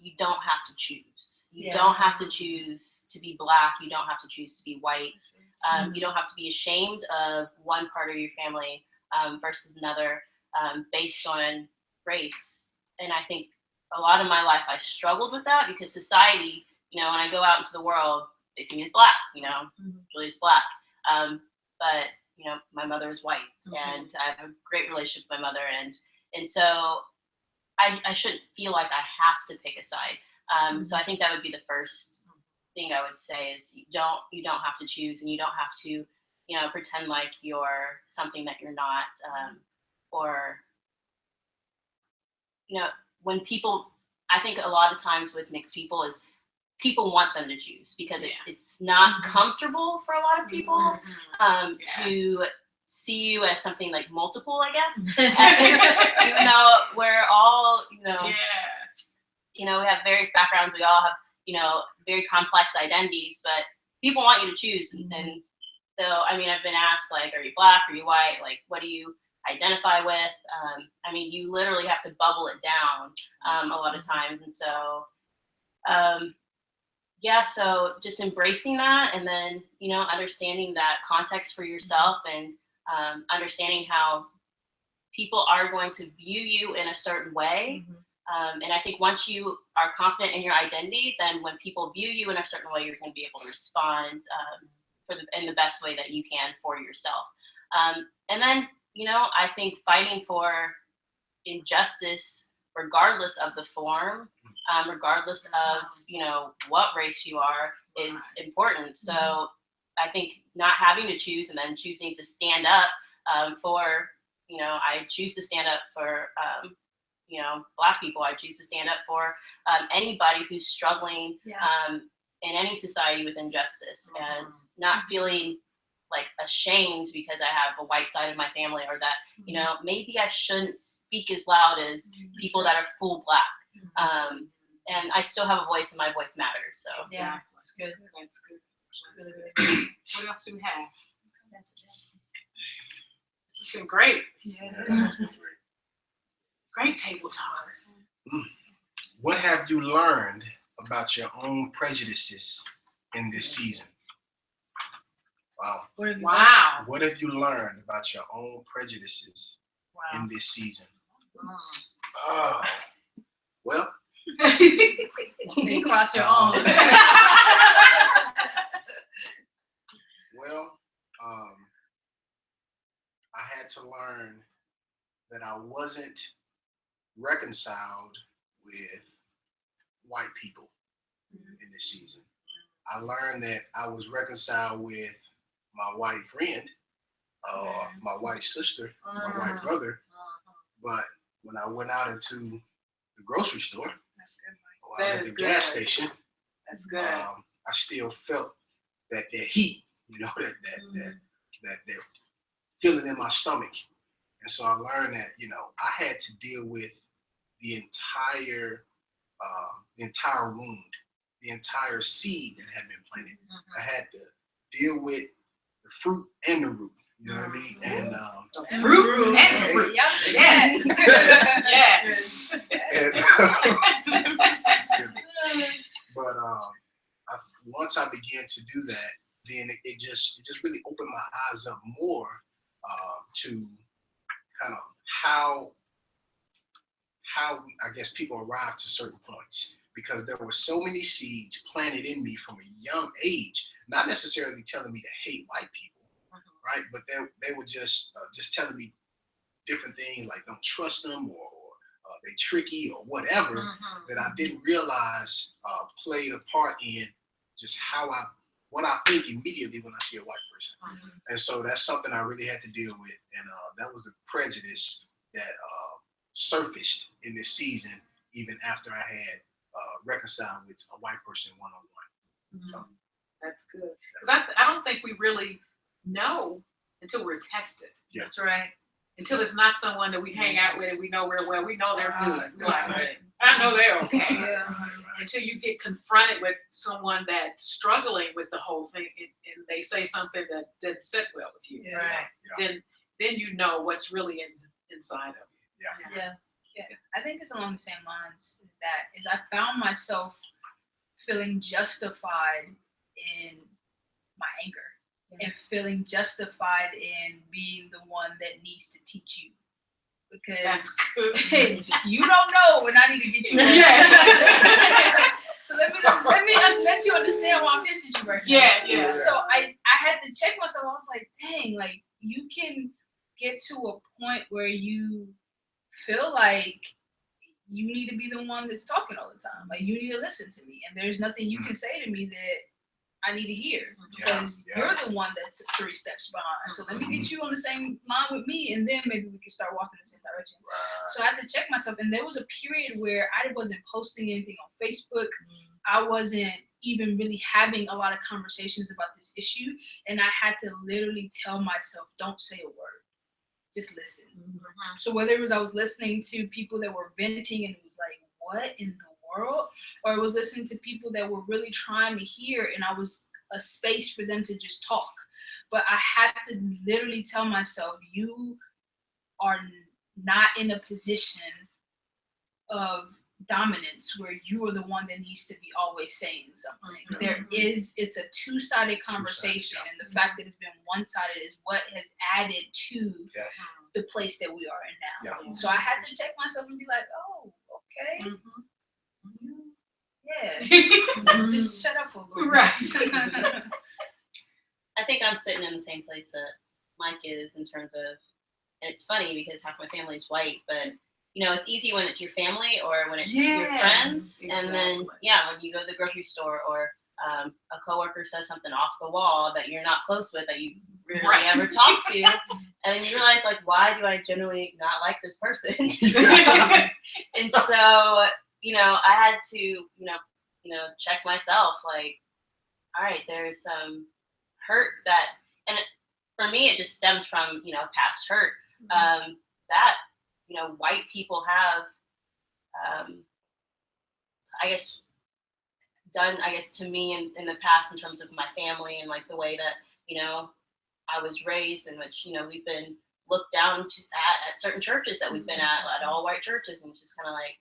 you don't have to choose. You don't have to choose to be Black. You don't have to choose to be white. You don't have to be ashamed of one part of your family versus another based on race. And I think a lot of my life I struggled with that because society, when I go out into the world, they see me as Black, Julie's Black. But, my mother is white, and I have a great relationship with my mother. And so I shouldn't feel like I have to pick a side. So I think that would be the first thing I would say is you don't have to choose, and you don't have to, pretend like you're something that you're not, or, when people, I think a lot of times with mixed people is people want them to choose because it's not comfortable for a lot of people to see you as something like multiple, I guess. And even though we're all, we have various backgrounds, we all have, very complex identities, but people want you to choose. And so, I've been asked, like, are you Black? Are you white? Like, what do you identify with? You literally have to bubble it down a lot of times. And so, so just embracing that, and then, understanding that context for yourself, and understanding how people are going to view you in a certain way. And I think once you are confident in your identity, then when people view you in a certain way, you're going to be able to respond in the best way that you can for yourself. And then, I think fighting for injustice, regardless of the form, regardless of, what race you are, is important. So I think not having to choose and then choosing to stand up for, I choose to stand up for, Black people. I choose to stand up for anybody who's struggling in any society with injustice, and not feeling like ashamed because I have a white side of my family, or that, maybe I shouldn't speak as loud as people that are full Black. And I still have a voice, and my voice matters. So
Yeah, that's good. That's good. What else do we have? This has been great. Yeah. Great table talk.
What have you learned about your own prejudices in this season? Wow.
Wow.
What have you learned about your own prejudices in this season? Well.
You cross your own.
Well, I had to learn that I wasn't reconciled with white people in this season. I learned that I was reconciled with my white friend, my white sister, my white brother, but when I went out into the grocery store, or I was at the gas station,
That's good.
I still felt that heat, that feeling in my stomach. And so I learned that, I had to deal with the entire wound, the entire seed that had been planted. I had to deal with the fruit and the root. You know what I mean? And
Fruit and the root. Yes. Yes.
But once I began to do that, then it just really opened my eyes up more to kind of how I guess people arrive to certain points, because there were so many seeds planted in me from a young age, not necessarily telling me to hate white people, right? But they were just telling me different things like don't trust them, or they tricky, or whatever, that I didn't realize played a part in just what I think immediately when I see a white person. And so that's something I really had to deal with, and that was a prejudice that surfaced in this season, even after I had reconciled with a white person one-on-one.
That's good. Because I don't think we really know until we're tested.
Yeah.
That's right. until it's not someone that we hang out with and we know real well. We know they're good. We're like,
Right.
I know they're okay.
Yeah.
Until you get confronted with someone that's struggling with the whole thing, and they say something that didn't sit well with you,
Right.
then you know what's really inside of you.
Yeah.
I think it's along the same lines is I found myself feeling justified in my anger and feeling justified in being the one that needs to teach you. Because
That's good.
you don't know when I need to get you. So let me let you understand why I'm pissed at you right now.
Yeah.
So I had to check myself. I was like, dang, like you can get to a point where you feel like you need to be the one that's talking all the time. Like you need to listen to me, and there's nothing you can say to me that I need to hear because you're the one that's 3 steps behind. So let me get you on the same line with me, and then maybe we can start walking in the same direction. So I had to check myself, and there was a period where I wasn't posting anything on Facebook. I wasn't even really having a lot of conversations about this issue, and I had to literally tell myself, don't say a word. Just listen. So whether it was I was listening to people that were venting and it was like, what in the world? Or I was listening to people that were really trying to hear and I was a space for them to just talk. But I had to literally tell myself, you are not in a position of dominance where you are the one that needs to be always saying something. It's a two-sided conversation, and the fact that it's been one-sided is what has added to the place that we are in now. So I had to check myself and be like, oh, okay. Just shut up for a little bit.
I think I'm sitting in the same place that Mike is in terms of, and it's funny because half my family is white, but you know, it's easy when it's your family or when it's your friends. Exactly. And then, when you go to the grocery store or a coworker says something off the wall that you're not close with, that you really ever talk to, and you realize, like, why do I generally not like this person? And so, you know, I had to, you know, check myself, like, all right, there's some hurt that, and for me, it just stemmed from, you know, past hurt that, you know, white people have, I guess, done, I guess, to me in the past in terms of my family and like the way that, you know, I was raised, in which, you know, we've been looked down at certain churches that we've been at all white churches, and it's just kind of like,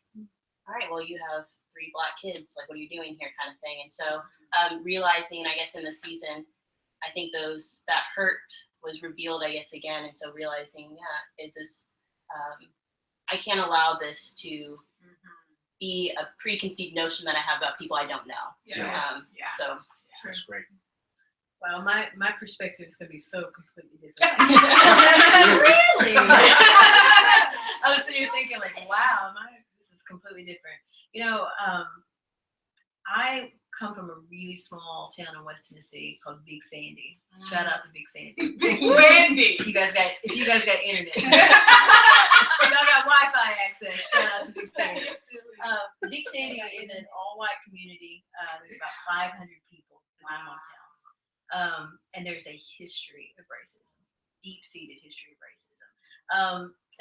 all right, well, you have 3 black kids, like, what are you doing here, kind of thing. And so realizing, I guess, in the season, I think that hurt was revealed, I guess, again. And so realizing, is this, I can't allow this to be a preconceived notion that I have about people I don't know. So
that's great.
Well, my perspective is going to be so completely different.
Really?
I was sitting here thinking, like, wow, this is completely different. You know, I come from a really small town in West Tennessee called Big Sandy. Shout out to Big Sandy.
Big Sandy.
If you guys got internet, if y'all got Wi-Fi access, shout out to Big Sandy. Big Sandy is an all-white community. There's about 500 people in my hometown, and there's a history of racism, deep-seated history of racism.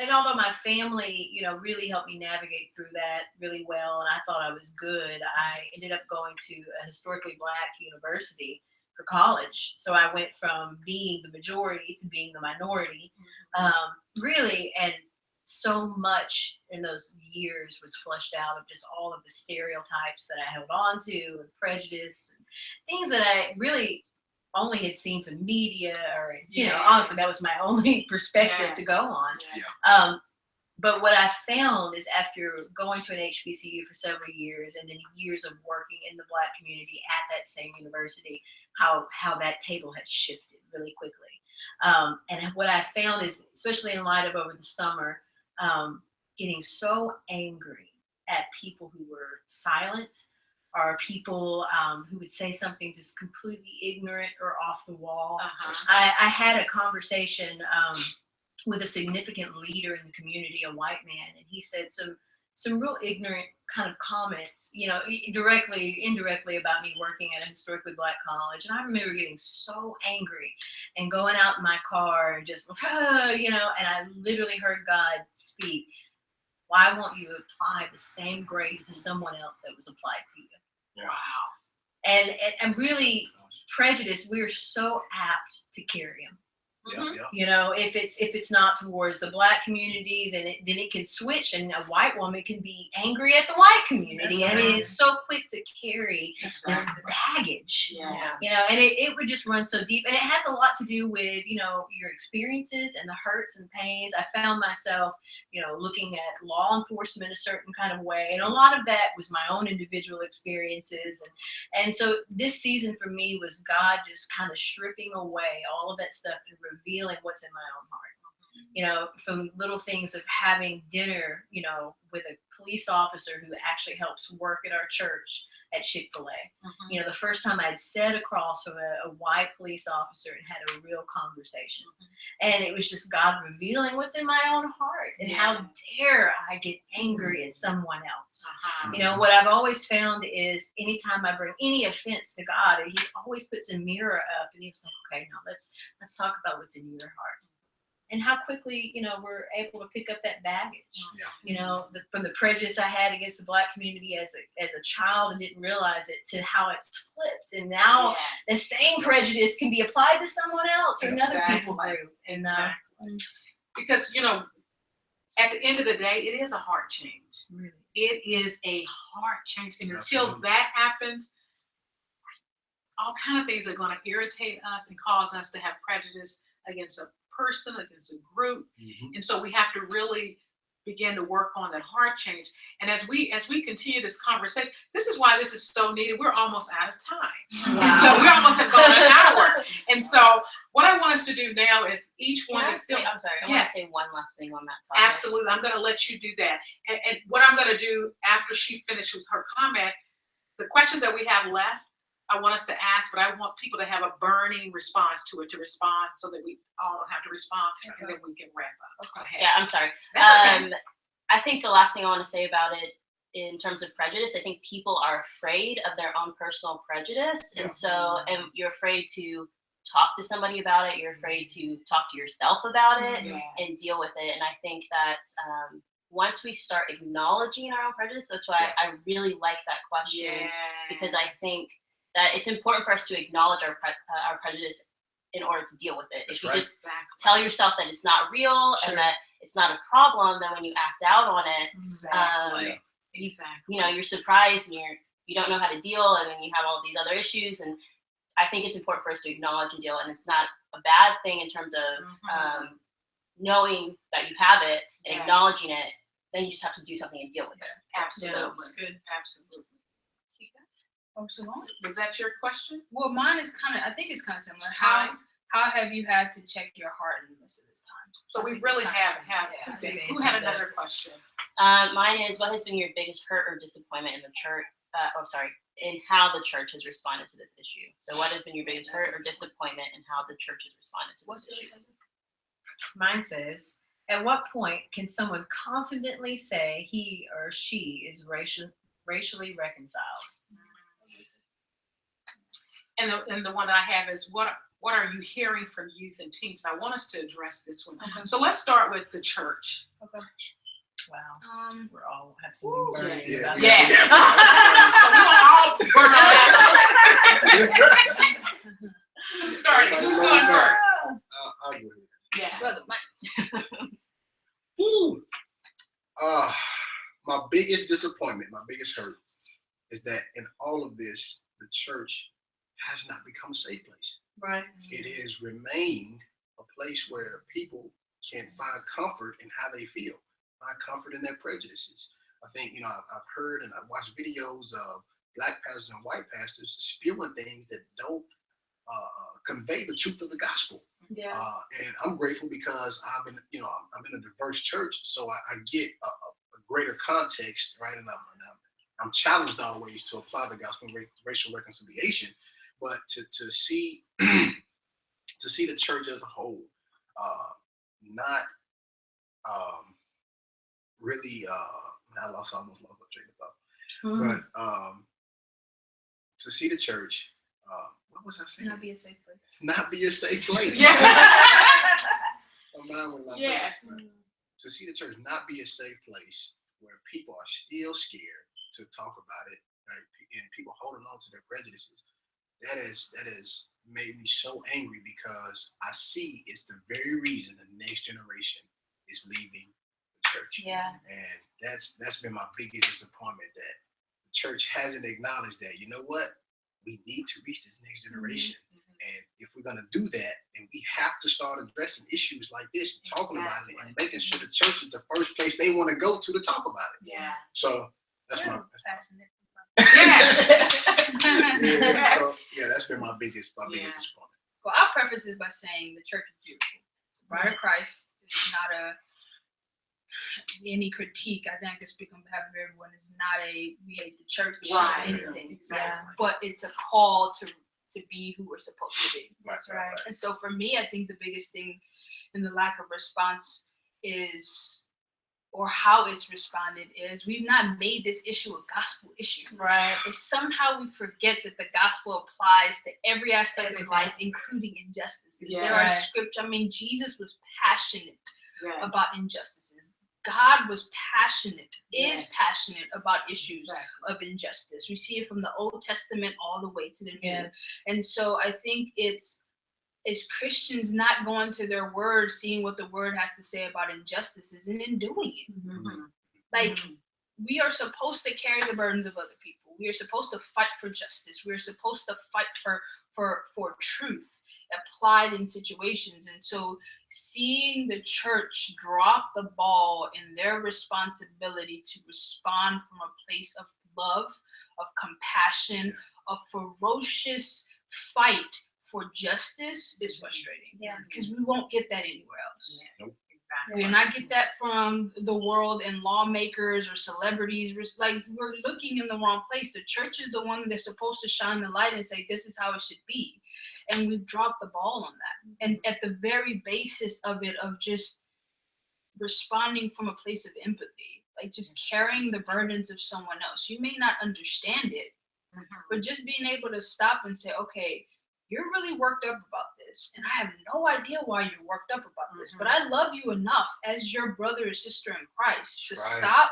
And although my family, you know, really helped me navigate through that really well, and I thought I was good, I ended up going to a historically black university for college. So I went from being the majority to being the minority, really, and so much in those years was flushed out of just all of the stereotypes that I held on to, and prejudice, and things that I really only had seen from media, or, you know, honestly, that was my only perspective to go on. But what I found is, after going to an HBCU for several years and then years of working in the black community at that same university, how that table had shifted really quickly. And what I found is, especially in light of over the summer, getting so angry at people who were silent, or people who would say something just completely ignorant or off the wall. I had a conversation with a significant leader in the community, a white man, and he said, so
some real ignorant kind of comments, you know, directly, indirectly about me working at a historically Black college. And I remember getting so angry and going out in my car and just, you know, and I literally heard God speak, why won't you apply the same grace to someone else that was applied to you?
Yeah.
Wow. And really, prejudice, we're so apt to carry them.
Yeah.
You know, if it's not towards the Black community, then it can switch, and a white woman can be angry at the white community. I mean, it's so quick to carry this baggage.
Yeah.
You know, and it would just run so deep, and it has a lot to do with, you know, your experiences and the hurts and pains. I found myself, you know, looking at law enforcement a certain kind of way, and a lot of that was my own individual experiences, and so this season for me was God just kind of stripping away all of that stuff and revealing what's in my own heart. You know, from little things of having dinner, you know, with a police officer who actually helps work at our church at Chick-fil-A. You know, the first time I'd sat across from a white police officer and had a real conversation. And it was just God revealing what's in my own heart, and how dare I get angry at someone else. You know, what I've always found is anytime I bring any offense to God, he always puts a mirror up and he's like, okay, now let's talk about what's in your heart. And how quickly, you know, we're able to pick up that baggage. You know, from the prejudice I had against the Black community as a child and didn't realize it, to how it's flipped. And now the same prejudice can be applied to someone else or another people group. And
because, you know, at the end of the day, it is a heart change.
really,
It is a heart change. And until that happens, all kind of things are going to irritate us and cause us to have prejudice against a person, against a group. And so we have to really begin to work on that heart change. And as we continue this conversation, this is why this is so needed. We're almost out of time. And so we almost have gone an hour. And so what I want us to do now is each one is still.
I'm sorry, I want to say one last thing on that topic.
Absolutely. I'm going to let you do that. And what I'm going to do after she finishes her comment, the questions that we have left, I want us to ask, but I want people to have a burning response to it, to respond so that we all have to respond, and then we can wrap up. Go ahead.
Yeah, I'm sorry.
That's okay.
I think the last thing I want to say about it in terms of prejudice, I think people are afraid of their own personal prejudice. And so you're afraid to talk to somebody about it. You're afraid to talk to yourself about it and deal with it. And I think that once we start acknowledging our own prejudice, that's why I really like that question, because I think that it's important for us to acknowledge our prejudice in order to deal with it. If you just tell yourself that it's not real and that it's not a problem, then when you act out on it, you know, you're surprised and you don't know how to deal, and then you have all these other issues. And I think it's important for us to acknowledge and deal, and it's not a bad thing in terms of knowing that you have it and acknowledging it. Then you just have to do something and deal with it.
Absolutely.
Yeah, that's good.
Absolutely.
Oh, so long.
Was that your question?
Well, mine is I think it's kind of similar.
Time.
How have you had to check your heart in the midst of this time?
So we really have who had another question?
Mine is, what has been your biggest hurt or disappointment in the church? In how the church has responded to this issue. So what has been your biggest hurt or disappointment in how the church has responded to this issue?
mine says, at what point can someone confidently say he or she is racially reconciled?
And the one that I have is, what are you hearing from youth and teens? And I want us to address this one.
Okay.
So let's start with the church.
Okay.
Wow. We're all have some burnings
Yes.
about
Yes.
that.
So we will all burn on that. Who's starting? Who's going first?
I'll go ahead.
Yeah.
Brother Mike.
My biggest disappointment, my biggest hurt, is that in all of this, the church has not become a safe place.
Right.
It has remained a place where people can find comfort in how they feel, find comfort in their prejudices. I think, I've heard and I've watched videos of Black pastors and white pastors spewing things that don't convey the truth of the gospel.
Yeah.
And I'm grateful because I'm in a diverse church, so I get a greater context, right? And I'm challenged always to apply the gospel of racial reconciliation, but to see the church as a whole not really I almost lost my train of thought. But to see the church, what was I saying?
Not be a safe place.
Not be a safe place.
Yeah.
My mind went like
Yeah.
to see the church not be a safe place where people are still scared to talk about it, right? And people holding on to their prejudices. That has made me so angry because I see it's the very reason the next generation is leaving the church.
Yeah.
And that's been my biggest disappointment, that the church hasn't acknowledged that, you know what, we need to reach this next generation. And if we're going to do that, then we have to start addressing issues like this, and talking about it, and making sure the church is the first place they want to go to talk about it.
Yeah.
So that's my
passionate.
yeah. So yeah, that's been my biggest disappointment.
Well, I'll preface this by saying the church is beautiful. It's the bride of Christ. It's not any critique. I think I can speak on behalf of everyone. It's not a we hate the church or anything.
Exactly.
But it's a call to be who we're supposed to be.
That's right.
And so for me, I think the biggest thing in the lack of response is, or how it's responded is, we've not made this issue a gospel issue.
Right.
It's somehow we forget that the gospel applies to every aspect of life, including injustices.
Yeah.
There are scripture. I mean, Jesus was passionate
Yeah.
about injustices. God was passionate, is passionate about issues of injustice. We see it from the Old Testament all the way to the New.
Yes.
And so I think it's Christians not going to their word, seeing what the word has to say about injustices, and then doing it. Like, we are supposed to carry the burdens of other people. We are supposed to fight for justice. We are supposed to fight for truth applied in situations. And so seeing the church drop the ball in their responsibility to respond from a place of love, of compassion, of ferocious fight for justice is frustrating.
Yeah.
Because we won't get that anywhere else.
Nope.
We're not get that from the world and lawmakers or celebrities. We're looking in the wrong place. The church is the one that's supposed to shine the light and say, this is how it should be. And we've dropped the ball on that. And at the very basis of it, of just responding from a place of empathy, like just carrying the burdens of someone else. You may not understand it, but just being able to stop and say, okay, you're really worked up about this, and I have no idea why you're worked up about this, but I love you enough as your brother or sister in Christ to stop,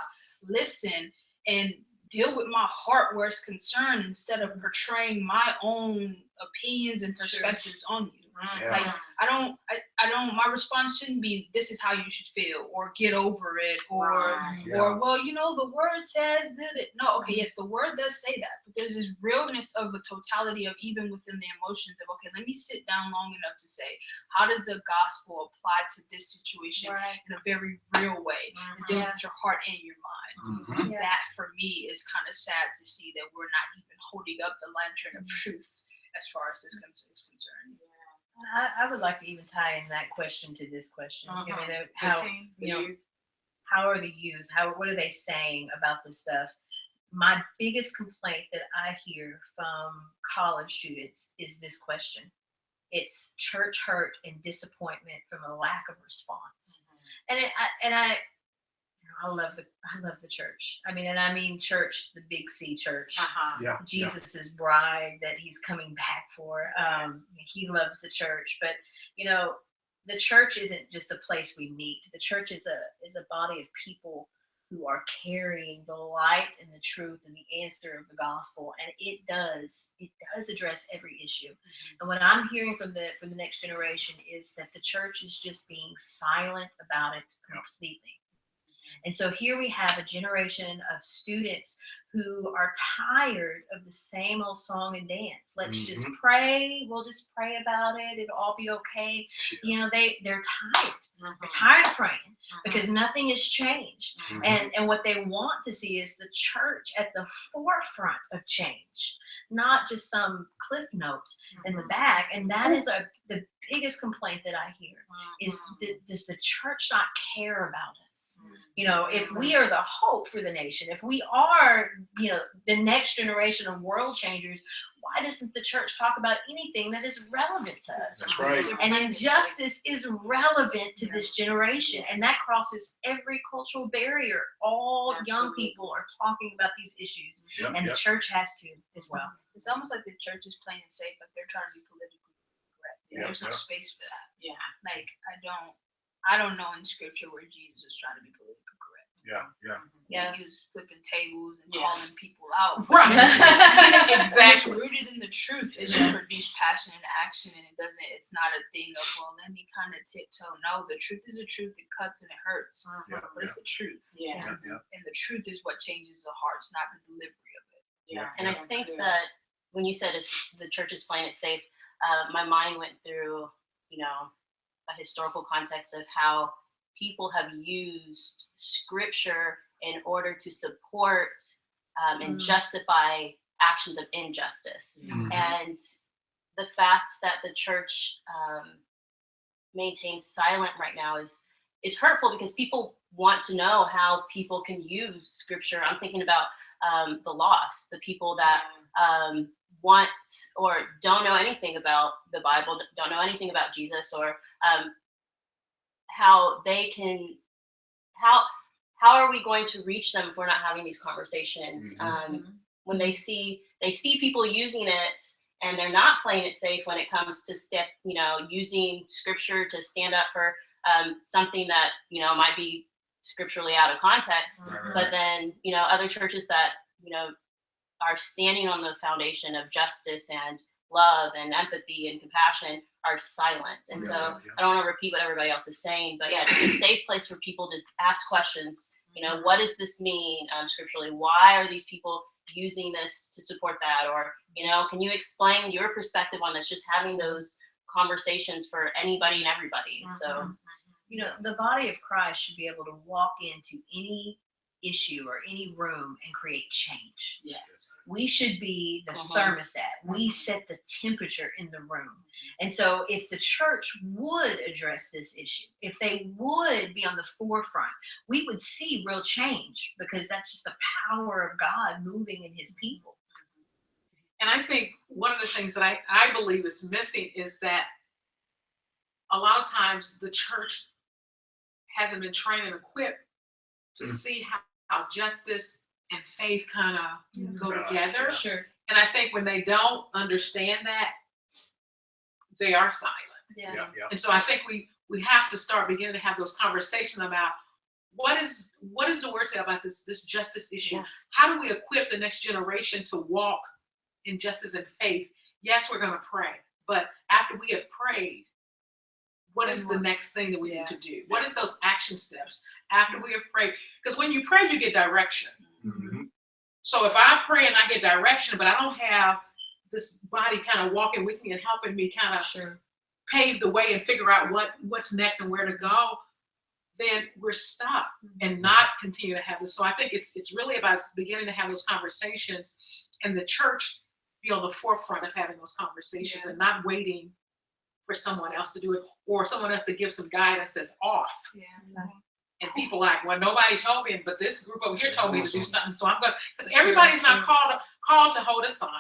listen, and deal with my heart where it's concerned, instead of portraying my own opinions and perspectives on you. Like, I don't, my response shouldn't be, this is how you should feel, or get over it, or, well, you know, the word says that it. No, okay, yes, the word does say that, but there's this realness of the totality of, even within the emotions of, okay, let me sit down long enough to say, how does the gospel apply to this situation in a very real way? It deals with your heart and your mind. That, for me, is kind of sad to see that we're not even holding up the lantern of truth as far as this is concerned.
I would like to even tie in that question to this question. I mean, how are the youth? What are they saying about this stuff? My biggest complaint that I hear from college students is this question. It's church hurt and disappointment from a lack of response. I love the church. I mean church, the big C church. Jesus's bride that he's coming back for. He loves the church, but the church isn't just a place we meet. The church is a body of people who are carrying the light and the truth and the answer of the gospel, and it does address every issue. And what I'm hearing from the next generation is that the church is just being silent about it completely. And so here we have a generation of students who are tired of the same old song and dance. Let's just pray. We'll just pray about it. It'll all be okay. They're tired. They're tired of praying because nothing has changed. And what they want to see is the church at the forefront of change, not just some cliff note in the back. And that is the biggest complaint that I hear is, does the church not care about us? If we are the hope for the nation, if we are, the next generation of world changers,
why doesn't the church talk about anything that is relevant to us?
That's right.
And injustice is relevant to this generation, and that crosses every cultural barrier. All young people are talking about these issues, and the church has to as well.
It's almost like the church is playing it safe, like they're trying to be politically correct. There's no space for that.
Yeah.
Like I don't know in scripture where Jesus was trying to be politically correct.
Yeah.
He was flipping tables and calling people out.
Right.
Exactly. Rooted in the truth, it should produce passion and action, and it's not a thing of, well, let me kind of tiptoe. No, the truth is the truth. It cuts and it hurts. But it's the truth.
Yeah.
And the truth is what changes the hearts, not the delivery of it.
And I think that when you said the church is playing it safe, my mind went through, a historical context of how people have used scripture in order to support and justify actions of injustice. And the fact that the church maintains silent right now is hurtful, because people want to know how people can use scripture. I'm thinking about the lost, the people that want or don't know anything about the Bible, don't know anything about Jesus, or how they can, how are we going to reach them if we're not having these conversations? When they see people using it, and they're not playing it safe when it comes to using scripture to stand up for something that might be scripturally out of context, but then other churches that are standing on the foundation of justice and love and empathy and compassion are silent. And so I don't want to repeat what everybody else is saying, but just a safe place for people to ask questions. What does this mean scripturally? Why are these people using this to support that? Or, can you explain your perspective on this? Just having those conversations for anybody and everybody. So,
the body of Christ should be able to walk into any issue or any room and create change.
Yes.
We should be the thermostat. We set the temperature in the room. And so if the church would address this issue, if they would be on the forefront, we would see real change, because that's just the power of God moving in his people.
And I think one of the things that I believe is missing is that a lot of times the church hasn't been trained and equipped to see how justice and faith kind of go together.
Sure.
And I think when they don't understand that, they are silent. And so I think we have to start beginning to have those conversations about what does the word say about this justice issue? How do we equip the next generation to walk in justice and faith? Yes, we're going to pray, but after we have prayed, what is the next thing that we need to do? What is those action steps after we have prayed? Because when you pray, you get direction. So if I pray and I get direction, but I don't have this body kind of walking with me and helping me kind of pave the way and figure out what's next and where to go, then we're stuck and not continue to have this. So I think it's really about beginning to have those conversations, and the church be on the forefront of having those conversations and not waiting for someone else to do it, or someone else to give some guidance that's off. And people like, well, nobody told me, but this group over here told me to do something, so I'm going to, because everybody's not called to hold a sign.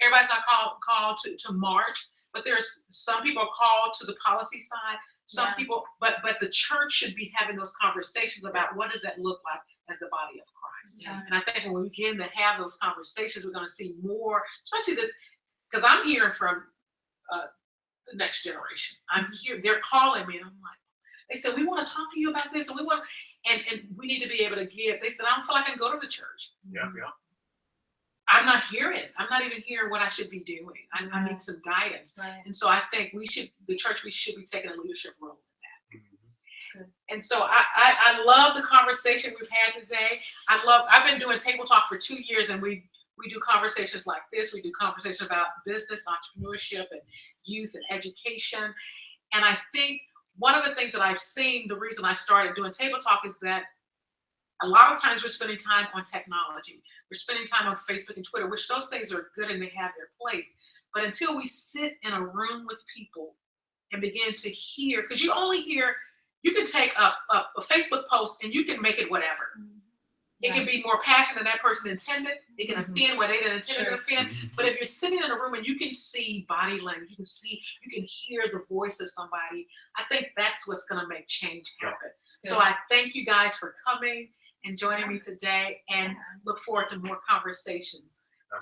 Everybody's not called to march, but there's some people are called to the policy side. Some people, but the church should be having those conversations about what does that look like as the body of Christ. And I think when we begin to have those conversations, we're going to see more, especially this, because I'm hearing from the next generation. I'm here, they're calling me, and I'm like, they said, we want to talk to you about this, and we want, and we need to be able to give. They said, I don't feel like I can go to the church. I'm not hearing. I'm not even hearing what I should be doing. I need some guidance. And so I think we should be taking a leadership role in that. And so I love the conversation we've had today. I've been doing Table Talk for 2 years, and we do conversations like this. We do conversations about business, entrepreneurship, and youth and education. And I think one of the things that I've seen, the reason I started doing Table Talk, is that a lot of times we're spending time on technology. We're spending time on Facebook and Twitter, which those things are good and they have their place. But until we sit in a room with people and begin to hear, because you can take a Facebook post and you can make it whatever. It can be more passionate than that person intended. It can offend where they didn't intend to offend. But if you're sitting in a room and you can see body language, you can hear the voice of somebody, I think that's what's going to make change happen. So I thank you guys for coming and joining me today, and look forward to more conversations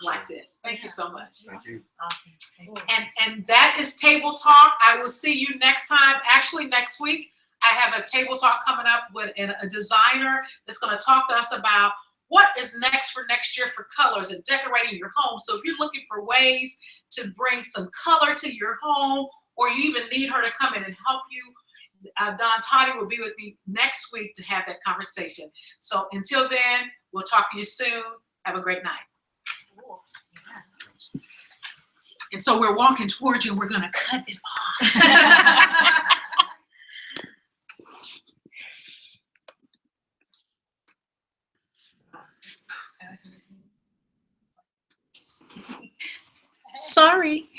like this. Thank you so much.
Thank you.
Awesome. Thank you.
And that is Table Talk. I will see you next time. Actually, next week, I have a table talk coming up with a designer that's going to talk to us about what is next for next year for colors and decorating your home. So if you're looking for ways to bring some color to your home, or you even need her to come in and help you, Don Toddy will be with me next week to have that conversation. So until then, we'll talk to you soon. Have a great night. And so we're walking towards you and we're going to cut it off. Sorry.